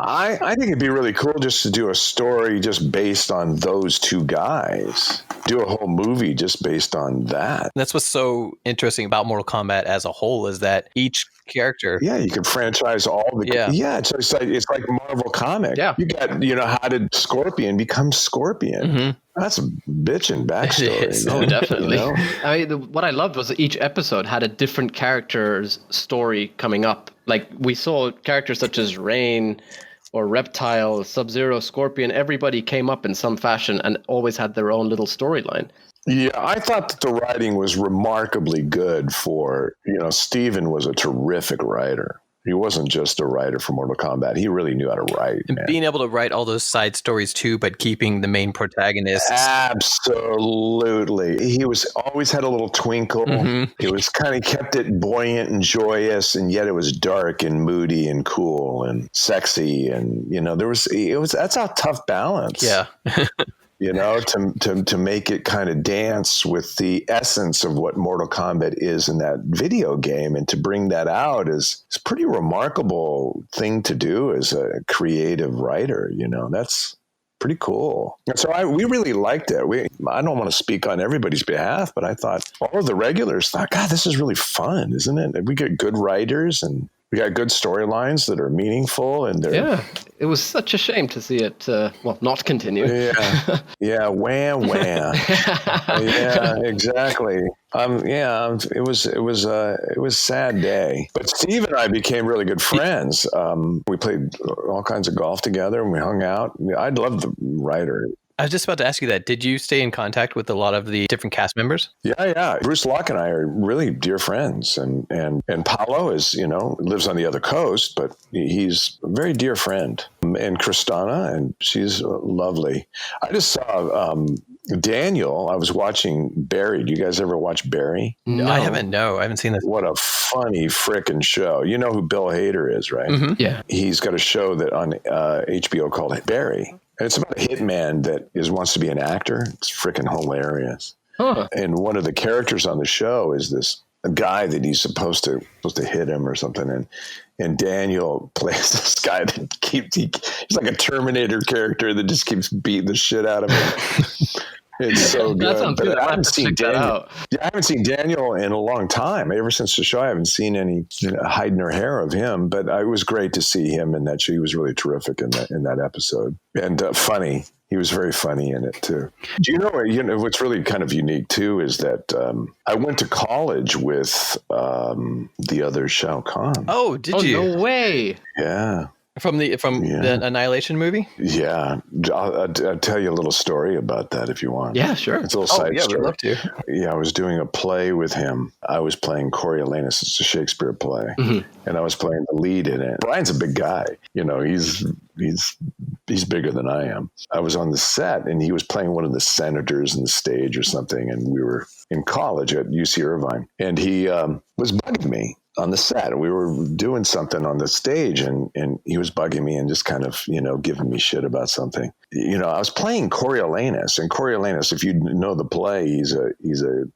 I think it'd be really cool just to do a story just based on those two guys. Do a whole movie just based on that. That's what's so interesting about Mortal Kombat as a whole, is that each character. Yeah, you can franchise all the. Yeah, it's like Marvel comic. Yeah, you got how did Scorpion become Scorpion? Mm-hmm. That's a bitchin' backstory. Oh, definitely. I mean, what I loved was that each episode had a different character's story coming up. Like, we saw characters such as Rain or Reptile, Sub-Zero, Scorpion. Everybody came up in some fashion and always had their own little storyline. Yeah, I thought that the writing was remarkably good for, Steven was a terrific writer. He wasn't just a writer for Mortal Kombat. He really knew how to write. And being able to write all those side stories too, but keeping the main protagonists. Absolutely. He always had a little twinkle. Mm-hmm. It was kind of kept it buoyant and joyous, and yet it was dark and moody and cool and sexy. And, that's a tough balance. Yeah. To make it kind of dance with the essence of what Mortal Kombat is in that video game, and to bring that out is a pretty remarkable thing to do as a creative writer. That's pretty cool. And so we really liked it. I don't want to speak on everybody's behalf, but I thought all of the regulars thought, God, this is really fun, isn't it? We get good writers, and We got good storylines that are meaningful, and they're It was such a shame to see it not continue. Yeah, wham. Yeah, exactly. It was a sad day. But Steve and I became really good friends. We played all kinds of golf together, and we hung out. I love the writer. I was just about to ask you that. Did you stay in contact with a lot of the different cast members? Yeah. Bruce Locke and I are really dear friends, and Paolo is, lives on the other coast, but he's a very dear friend. And Kristana, and she's lovely. I just saw Daniel. I was watching Barry. Do you guys ever watch Barry? No, I haven't seen this. What a funny frickin' show. You know who Bill Hader is, right? Mm-hmm. Yeah. He's got a show that on HBO called Barry. And it's about a hitman that wants to be an actor. It's freaking hilarious. Huh. And one of the characters on the show is this guy that he's supposed to hit him or something. And Daniel plays this guy that he's like a Terminator character that just keeps beating the shit out of him. It's so good. That sounds good. I haven't seen Daniel. I haven't seen Daniel in a long time. Ever since the show, I haven't seen any hiding her hair of him. But it was great to see him in that show. He was really terrific in that episode, and funny. He was very funny in it too. Do you know what's really kind of unique too is that I went to college with the other Shao Kahn. Oh, did you? No way. Yeah. From the Annihilation movie? Yeah. I'll tell you a little story about that if you want. Yeah, sure. It's a little side story. We'd love to. Yeah, I was doing a play with him. I was playing Coriolanus. It's a Shakespeare play. Mm-hmm. And I was playing the lead in it. Brian's a big guy. He's bigger than I am. I was on the set, and he was playing one of the senators in the stage or something, and we were in college at UC Irvine. And he was bugging me on the set. We were doing something on the stage, and he was bugging me and just kind of, giving me shit about something. I was playing Coriolanus, and Coriolanus, if you know the play, he's a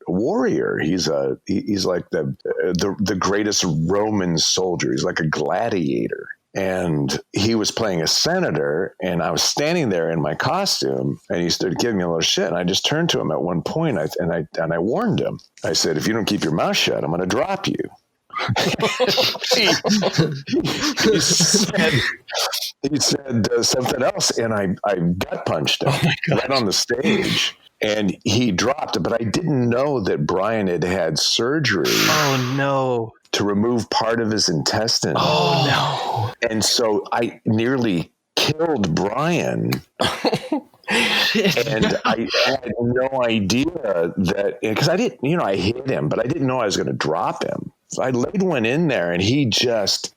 warrior. He's like the greatest Roman soldier. He's like a gladiator. And he was playing a senator, and I was standing there in my costume, and he started giving me a little shit. And I just turned to him at one point, and I warned him. I said, "If you don't keep your mouth shut, I'm going to drop you." he said something else, and I gut punched him right on the stage. And he dropped it, but I didn't know that Brian had surgery. Oh, no. To remove part of his intestine. Oh, no. And so I nearly killed Brian. And I had no idea that, because I didn't, I hit him, but I didn't know I was going to drop him. So I laid one in there, and he just,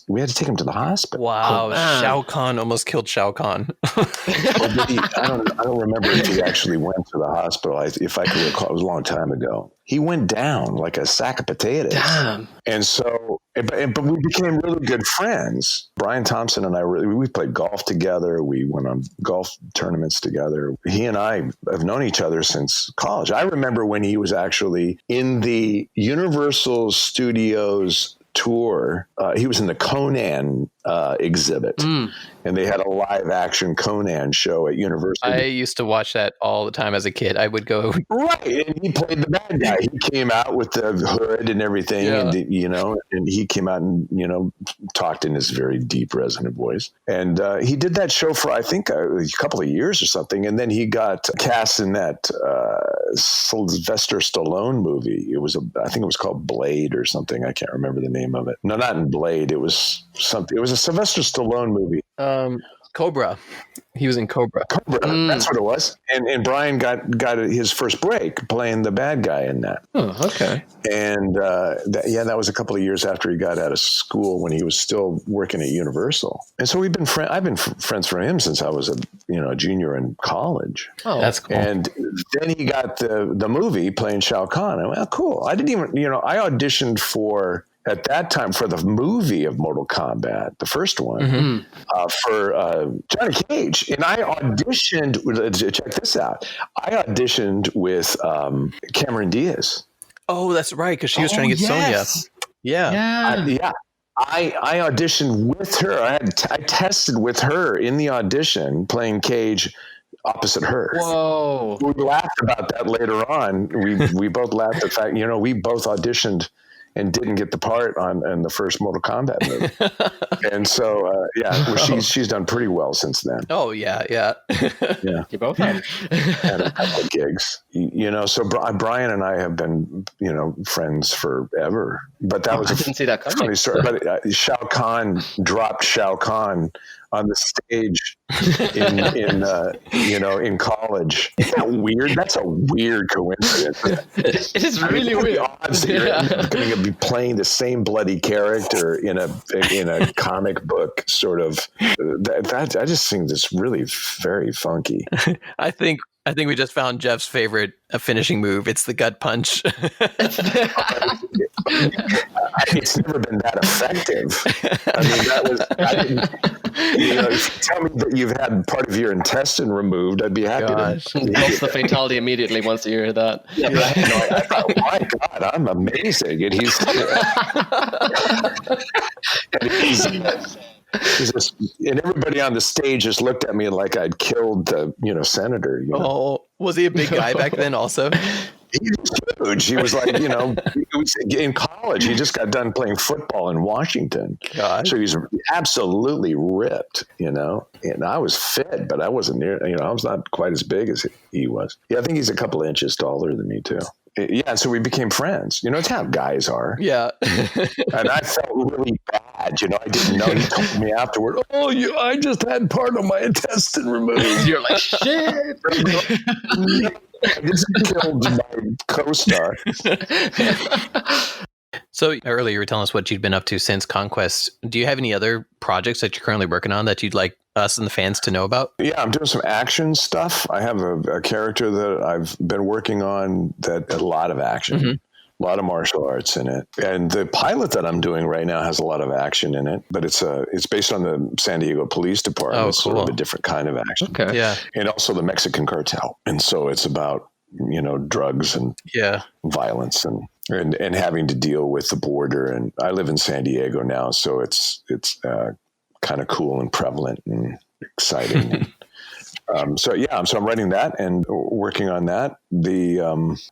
we had to take him to the hospital. Wow. Shao Kahn almost killed Shao Kahn. I don't remember if he actually went to the hospital. If I can recall, it was a long time ago. He went down like a sack of potatoes. Damn. And so, but we became really good friends. Brian Thompson and I, we played golf together. We went on golf tournaments together. He and I have known each other since college. I remember when he was actually in the Universal Studios tour. He was in the Conan exhibit, and they had a live action Conan show at Universal. I used to watch that all the time as a kid. I would go. Right. And he played the bad guy. He came out with the hood and everything, and he came out and, talked in his very deep, resonant voice. And he did that show for, I think, a couple of years or something. And then he got cast in that Sylvester Stallone movie. I think it was called Blade or something. I can't remember the name of it. No, not in Blade. It was something. It was a Sylvester Stallone movie. Cobra. He was in Cobra. That's what it was. And Brian got his first break playing the bad guy in that. Oh, okay. And that was a couple of years after he got out of school, when he was still working at Universal. And so we've been I've been friends for him since I was a junior in college. Oh, that's cool. And then he got the movie playing Shao Kahn. I went, oh, cool. I didn't even, I auditioned at that time for the movie of Mortal Kombat, the first one, for Johnny Cage. And I auditioned, check this out, I auditioned with Cameron Diaz. Oh, that's right, because she was trying to get Sonya. Yeah. I auditioned with her. I tested with her in the audition, playing Cage opposite her. Whoa. We laughed about that later on. We both laughed at the fact, we both auditioned and didn't get the part in the first Mortal Kombat movie. And so, well, she's done pretty well since then. Oh, yeah. Yeah. You both have. And a couple of gigs, so Brian and I have been, friends forever. But that was I didn't see that coming. funny story. But Shao Kahn dropped Shao Kahn on the stage in college. Isn't that weird? That's a weird coincidence. It is really weird. Odds that you're going to be playing the same bloody character in a comic book sort of. That I just think that's really very funky. I think we just found Jeff's favorite finishing move. It's the gut punch. It's never been that effective. I mean, if you tell me that you've had part of your intestine removed, I'd be happy. Lost the fatality immediately once you hear that. Yeah, I thought, my God, I'm amazing. And and everybody on the stage just looked at me like I'd killed the senator. Oh, was he a big guy back then also? He was huge. He was like, he was in college. He just got done playing football in Washington. God. So he's absolutely ripped, and I was fit, but I wasn't near, I was not quite as big as he was. Yeah, I think he's a couple of inches taller than me too. Yeah, so we became friends. It's how guys are. Yeah. And I felt really bad. I didn't know. He told me afterward, I just had part of my intestine removed. You're like, shit. I just killed my co-star. So earlier you were telling us what you'd been up to since Conquest. Do you have any other projects that you're currently working on that you'd like us and the fans to know about? Yeah, I'm doing some action stuff. I have a character that I've been working on that a lot of action. Mm-hmm. A lot of martial arts in it. And the pilot that I'm doing right now has a lot of action in it, but it's based on the San Diego Police Department. Oh, it's cool. sort of a different kind of action. Okay. Yeah. And also the Mexican cartel. And so it's about, drugs and violence and having to deal with the border. And I live in San Diego now, so it's kind of cool and prevalent and exciting. So I'm writing that and working on that. The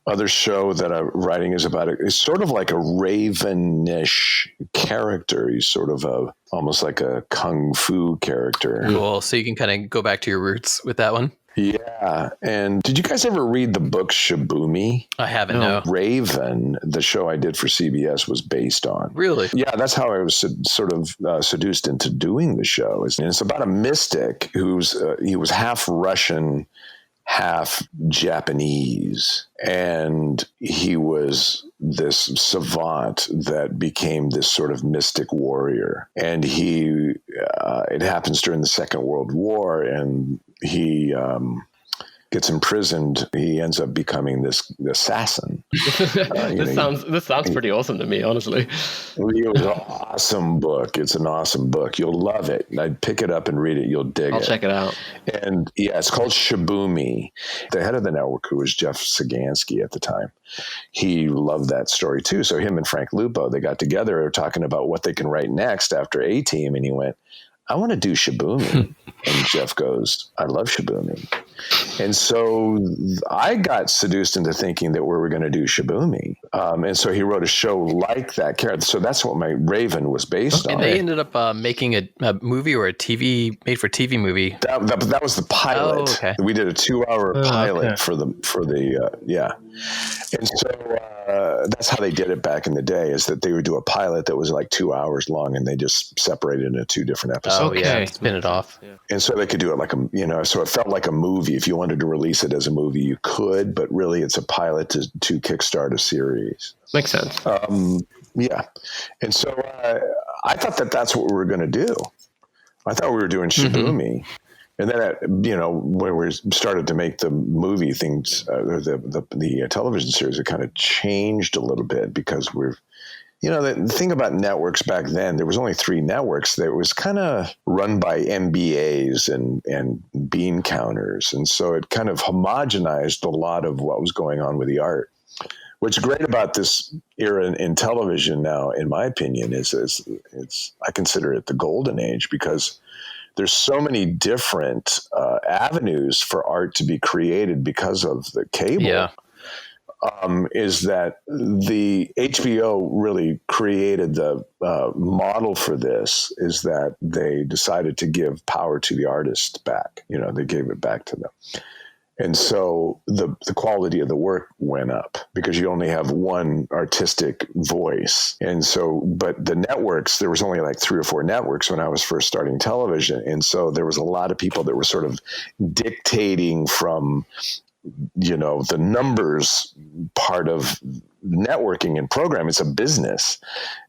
other show that I'm writing is sort of like a Raven-ish character. He's sort of almost like a kung fu character. Cool. So you can kind of go back to your roots with that one. Yeah. And did you guys ever read the book Shibumi? I haven't, no. Raven, the show I did for CBS, was based on. Really? Yeah, that's how I was sort of seduced into doing the show. And it's about a mystic he was half Russian, half Japanese. And he was this savant that became this sort of mystic warrior. And it happens during the Second World War, and he gets imprisoned. He ends up becoming this assassin. This sounds pretty awesome to me, honestly. It was an awesome book. It's an awesome book. You'll love it. I'd pick it up and read it. You'll dig it. I'll check it out. And it's called Shibumi. The head of the network, who was Jeff Sagansky at the time, he loved that story too. So him and Frank Lupo, they got together, they were talking about what they can write next after A-Team, and he went, I want to do Shibumi. And Jeff goes, I love Shibumi. And so I got seduced into thinking that we were going to do Shibumi. And so he wrote a show like that character. So that's what my Raven was based on. And they ended up making a movie or a made-for-TV movie. That was the pilot. Oh, okay. We did a 2-hour pilot for the And so that's how they did it back in the day, is that they would do a pilot that was like 2 hours long, and they just separated into 2 different episodes. Oh, yeah, spin it off. Yeah. And so they could do it like so it felt like a movie. If you wanted to release it as a movie, you could, but really it's a pilot to kickstart a series. Makes sense. Yeah. And so I thought that's what we were going to do. I thought we were doing Shibumi. And then, when we started to make the movie things, the television series, it kind of changed a little bit because the thing about networks back then, there was only 3 networks that was kind of run by MBAs and bean counters. And so it kind of homogenized a lot of what was going on with the art. What's great about this era in television now, in my opinion, is I consider it the golden age, because there's so many different avenues for art to be created because of the cable. Yeah. is that the HBO really created the model for this, is that they decided to give power to the artist back. They gave it back to them. And so the quality of the work went up because you only have one artistic voice. And so, but the networks, there was only like 3 or 4 networks when I was first starting television. And so there was a lot of people that were sort of dictating from, the numbers part of networking and programming. It's a business.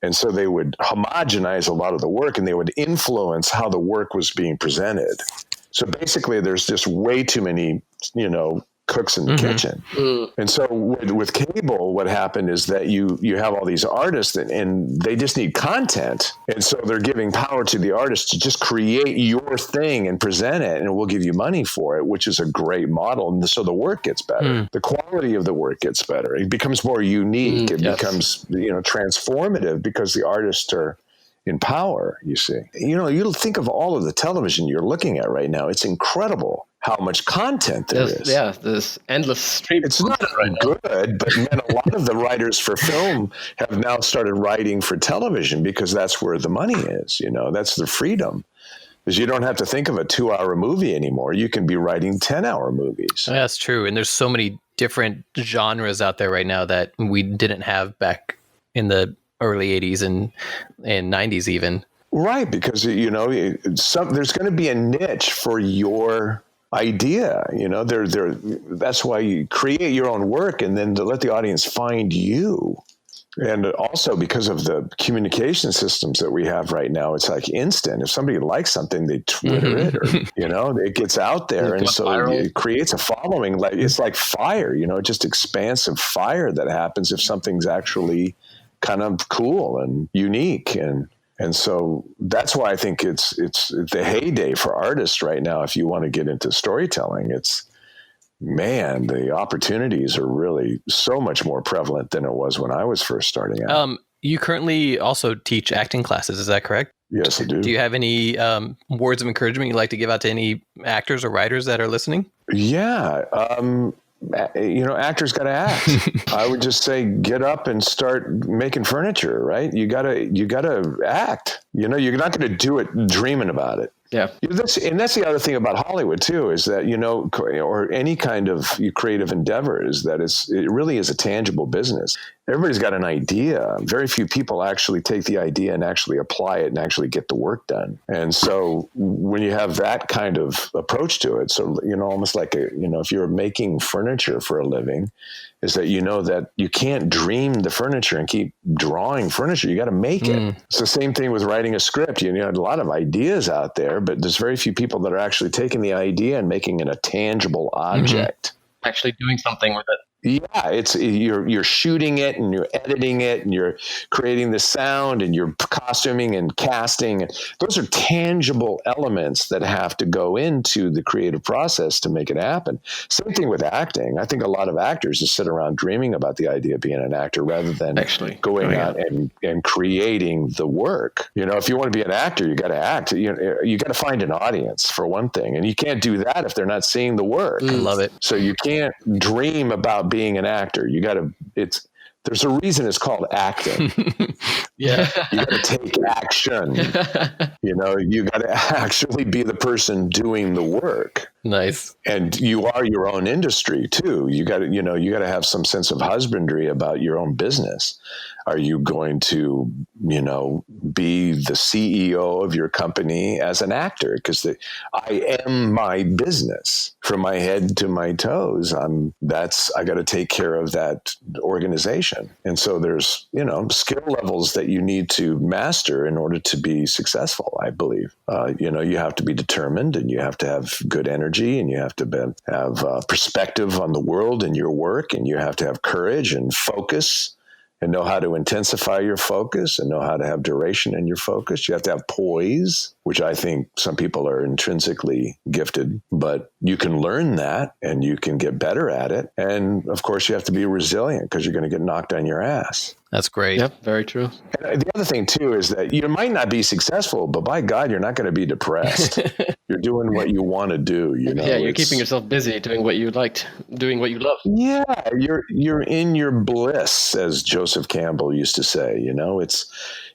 And so they would homogenize a lot of the work and they would influence how the work was being presented. So basically, there's just way too many, cooks in the kitchen. And so with cable, what happened is that you have all these artists and they just need content. And so they're giving power to the artist to just create your thing and present it, and we'll give you money for it, which is a great model. And so the work gets better. The quality of the work gets better. It becomes more unique. It becomes, transformative because the artists are in power, you see. You'll think of all of the television you're looking at right now. It's incredible how much content there is. Yeah, there's endless stream. It's not good, but man, a lot of the writers for film have now started writing for television because that's where the money is. That's the freedom. Because you don't have to think of a 2-hour movie anymore. You can be writing 10-hour movies. That's true. And there's so many different genres out there right now that we didn't have back in the early 80s and 90s even. Right, because, there's going to be a niche for your idea. That's why you create your own work and then to let the audience find you. And also because of the communication systems that we have right now, it's like instant. If somebody likes something, they Twitter it, or it gets out there, and so it creates a following. Like it's like fire, just expansive fire that happens if something's actually kind of cool and unique. And so that's why I think it's the heyday for artists right now. If you want to get into storytelling, the opportunities are really so much more prevalent than it was when I was first starting out. You currently also teach acting classes, is that correct? Yes, I do. Do you have any words of encouragement you'd like to give out to any actors or writers that are listening? Yeah. Actors got to act. I would just say, get up and start making furniture, right? You gotta act. You're not going to do it dreaming about it. Yeah. That's the other thing about Hollywood too, is that, or any kind of creative endeavor, is that it really is a tangible business. Everybody's got an idea. Very few people actually take the idea and actually apply it and actually get the work done. And so when you have that kind of approach to it, so, almost like, if you're making furniture for a living, is that that you can't dream the furniture and keep drawing furniture. You got to make it. It's the same thing with writing a script. A lot of ideas out there, but there's very few people that are actually taking the idea and making it a tangible object. Actually doing something with it. Yeah, it's you're shooting it and you're editing it and you're creating the sound and you're costuming and casting. Those are tangible elements that have to go into the creative process to make it happen. Same thing with acting. I think a lot of actors just sit around dreaming about the idea of being an actor rather than actually going out and creating the work. If you want to be an actor, you got to act. You got to find an audience for one thing, and you can't do that if they're not seeing the work. I love it. So you can't dream about being an actor. There's a reason it's called acting. Yeah. You got to take action. You got to actually be the person doing the work. Nice. And you are your own industry too. You got to have some sense of husbandry about your own business. Are you going to, be the CEO of your company as an actor? Because I am my business from my head to my toes. I got to take care of that organization. And so there's, skill levels that you need to master in order to be successful, I believe. You have to be determined, and you have to have good energy, and you have to have perspective on the world and your work, and you have to have courage and focus, and know how to intensify your focus and know how to have duration in your focus. You have to have poise. which I think some people are intrinsically gifted, but you can learn that and you can get better at it. And of course, you have to be resilient because you're going to get knocked on your ass. That's great. Yep, very true. And the other thing, too, is that you might not be successful, but by God, you're not going to be depressed. You're doing what you want to do. Yeah, you're keeping yourself busy doing what you liked, doing what you love. Yeah, you're in your bliss, as Joseph Campbell used to say.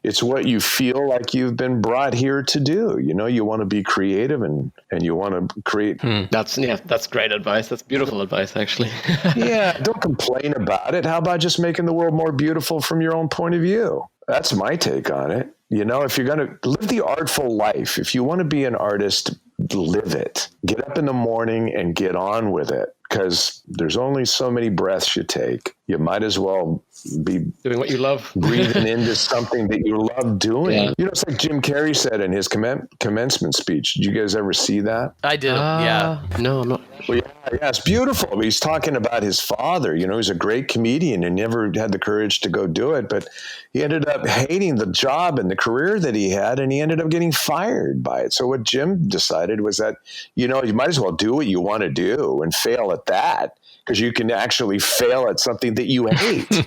It's what you feel like you've been brought here to do. You want to be creative and you want to create. That's great advice. That's beautiful advice, actually. Yeah, don't complain about it. How about just making the world more beautiful from your own point of view? That's my take on it. If you're going to live the artful life, if you want to be an artist, live it. Get up in the morning and get on with it, because there's only so many breaths you take. You might as well be doing what you love, breathing into something that you love doing. Yeah. It's like Jim Carrey said in his commencement speech. Did you guys ever see that? I did. Yeah. No, I'm not. Well, yeah, it's beautiful. He's talking about his father. He's a great comedian and never had the courage to go do it, but he ended up hating the job and the career that he had, and he ended up getting fired by it. So what Jim decided was that, you might as well do what you want to do and fail at that, because you can actually fail at something that you hate.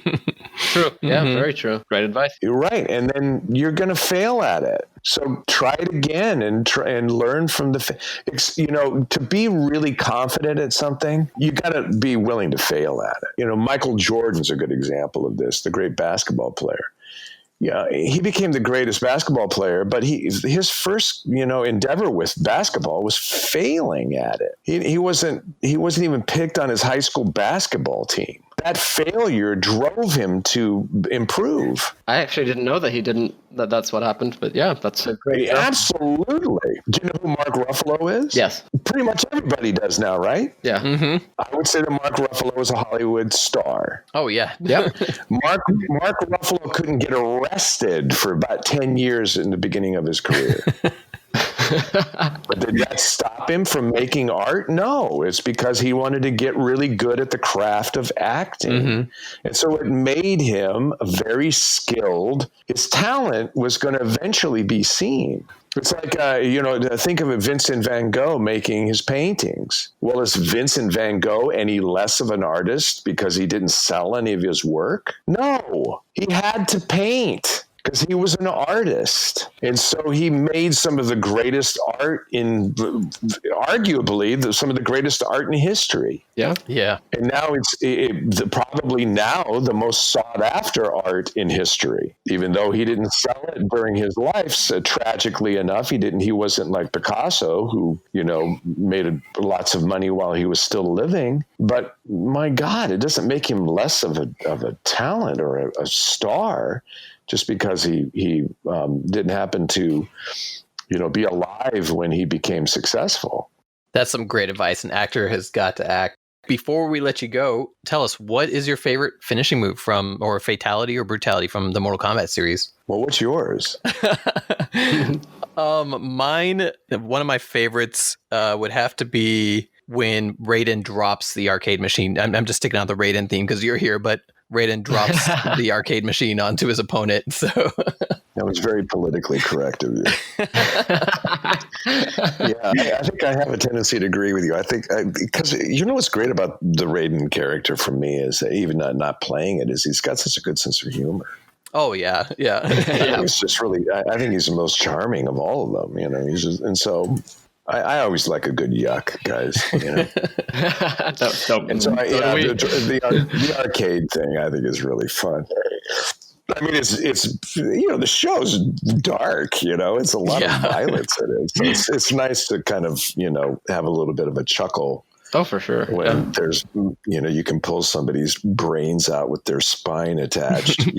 True. Yeah, very true. Great advice. You're right. And then you're going to fail at it. So try it again and learn from to be really confident at something, you got to be willing to fail at it. Michael Jordan's a good example of this, the great basketball player. Yeah, he became the greatest basketball player, but his first, endeavor with basketball was failing at it. He wasn't even picked on his high school basketball team. That failure drove him to improve. I actually didn't know that that's what happened, but yeah, that's a great. Absolutely. Do you know who Mark Ruffalo is? Yes. Pretty much everybody does now, right? Yeah. Mm-hmm. I would say that Mark Ruffalo is a Hollywood star. Oh, yeah. Yep. Mark Ruffalo couldn't get arrested for about 10 years in the beginning of his career. But did that stop him from making art? No, it's because he wanted to get really good at the craft of acting. Mm-hmm. And so it made him very skilled. His talent was going to eventually be seen. It's like, think of Vincent van Gogh making his paintings. Well, is Vincent van Gogh any less of an artist because he didn't sell any of his work? No, he had to paint, because he was an artist. And so he made some of the greatest art arguably some of the greatest art in history. Yeah. Yeah. And now it's probably now the most sought after art in history, even though he didn't sell it during his life. So tragically enough, he wasn't like Picasso, who, made lots of money while he was still living. But my God, it doesn't make him less of a talent or a star, just because he didn't happen to, be alive when he became successful. That's some great advice. An actor has got to act. Before we let you go, tell us, what is your favorite finishing move or fatality or brutality from the Mortal Kombat series? Well, what's yours? Mine, one of my favorites would have to be when Raiden drops the arcade machine. I'm just sticking out the Raiden theme because you're here, but Raiden drops the arcade machine onto his opponent. So that was very politically correct of you. Yeah, I think I have a tendency to agree with you. I think because what's great about the Raiden character for me is that even not playing it, is he's got such a good sense of humor. Oh yeah. It's just really. I think he's the most charming of all of them. He's just, and so. I always like a good yuck, guys. And so the arcade thing I think is really fun. I mean, it's the show's dark. It's a lot of violence in it. So it's nice to kind of have a little bit of a chuckle. Oh, for sure. When there's you can pull somebody's brains out with their spine attached.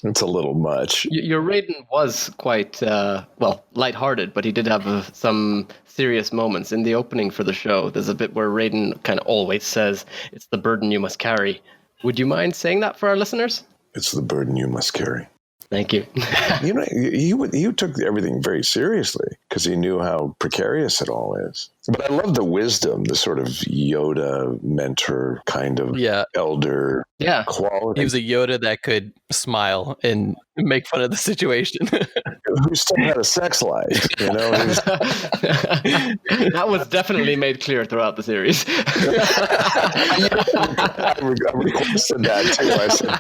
It's a little much. Your Raiden was quite lighthearted, but he did have some serious moments in the opening for the show. There's a bit where Raiden kind of always says, "It's the burden you must carry." Would you mind saying that for our listeners? It's the burden you must carry. Thank you. He took everything very seriously because he knew how precarious it all is. But I love the wisdom, the sort of Yoda mentor kind of elder quality. He was a Yoda that could smile and make fun of the situation. who still had a sex life, you know. That was definitely made clear throughout the series. I requested that too. I said,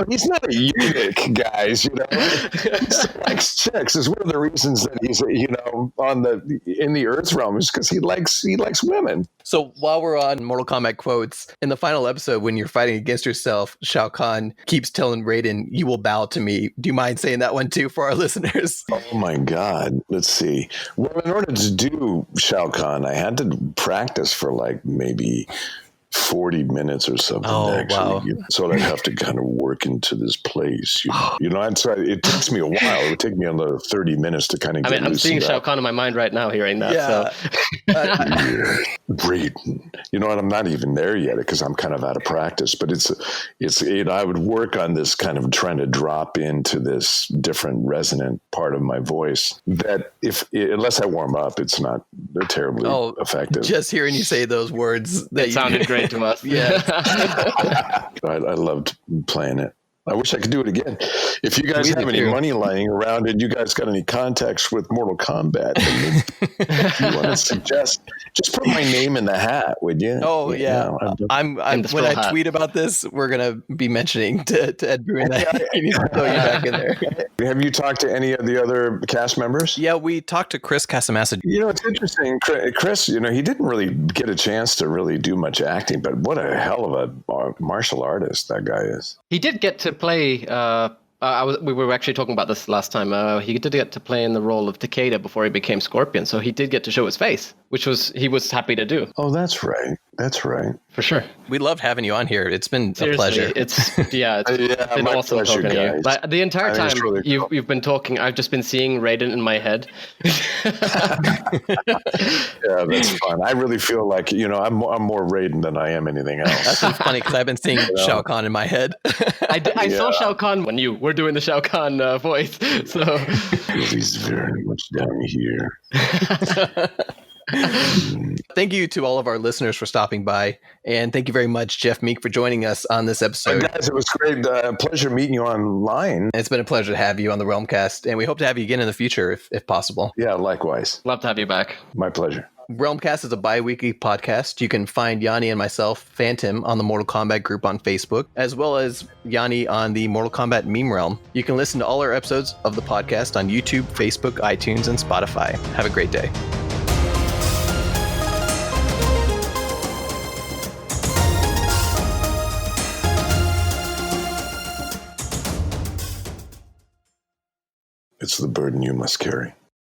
he's not a eunuch, guys. He still likes chicks. Is one of the reasons that he's, in the Earth realm is because he likes women. So while we're on Mortal Kombat quotes, in the final episode, when you're fighting against yourself, Shao Kahn keeps telling Raiden, "You will bow to me." Do you mind saying that one too for our listeners? Oh my God. Let's see. Well, in order to do Shao Kahn, I had to practice for like maybe 40 minutes or something. Wow. So I'd have to kind of work into this place. It takes me a while. It would take me another 30 minutes to kind of get I'm seeing Shao Kahn in my mind right now hearing that. Yeah. So. Raiden. And I'm not even there yet because I'm kind of out of practice, but I would work on this kind of trying to drop into this different resonant part of my voice that unless I warm up, it's not terribly effective. Just hearing you say those words, that sounded great to us. Yeah. I loved playing it. I wish I could do it again. If you guys have any money lying around and you guys got any contacts with Mortal Kombat, you want to suggest, just put my name in the hat, would you? Oh, yeah. When I tweet about this, we're going to be mentioning to Ed Bruin that he needs to throw you back in there. Have you talked to any of the other cast members? Yeah, we talked to Chris Casamassa. It's interesting. Chris, he didn't really get a chance to really do much acting, but what a hell of a martial artist that guy is. He did get to play. We were actually talking about this last time. He did get to play in the role of Takeda before he became Scorpion, so he did get to show his face, which he was happy to do. Oh, that's right. For sure. We love having you on here. It's been a pleasure. It's been awesome talking to you. Like, the entire time you've been talking, I've just been seeing Raiden in my head. Yeah, that's fun. I really feel like, I'm more Raiden than I am anything else. That's funny because I've been seeing Shao Kahn in my head. I saw Shao Kahn when you were doing the Shao Kahn voice. So he's very much down here. Thank you to all of our listeners for stopping by, and thank you very much, Jeff Meek, for joining us on this episode. Guys, it was great. Pleasure meeting you online. It's been a pleasure to have you on the Realm Kast, and we hope to have you again in the future if possible. Yeah, likewise. Love to have you back. My pleasure. Realm Kast is a bi-weekly podcast. You can find Yanni and myself, Phantom, on the Mortal Kombat group on Facebook, as well as Yanni on the Mortal Kombat meme realm. You can listen to all our episodes of the podcast on YouTube, Facebook, iTunes, and Spotify. Have a great day. It's the burden you must carry.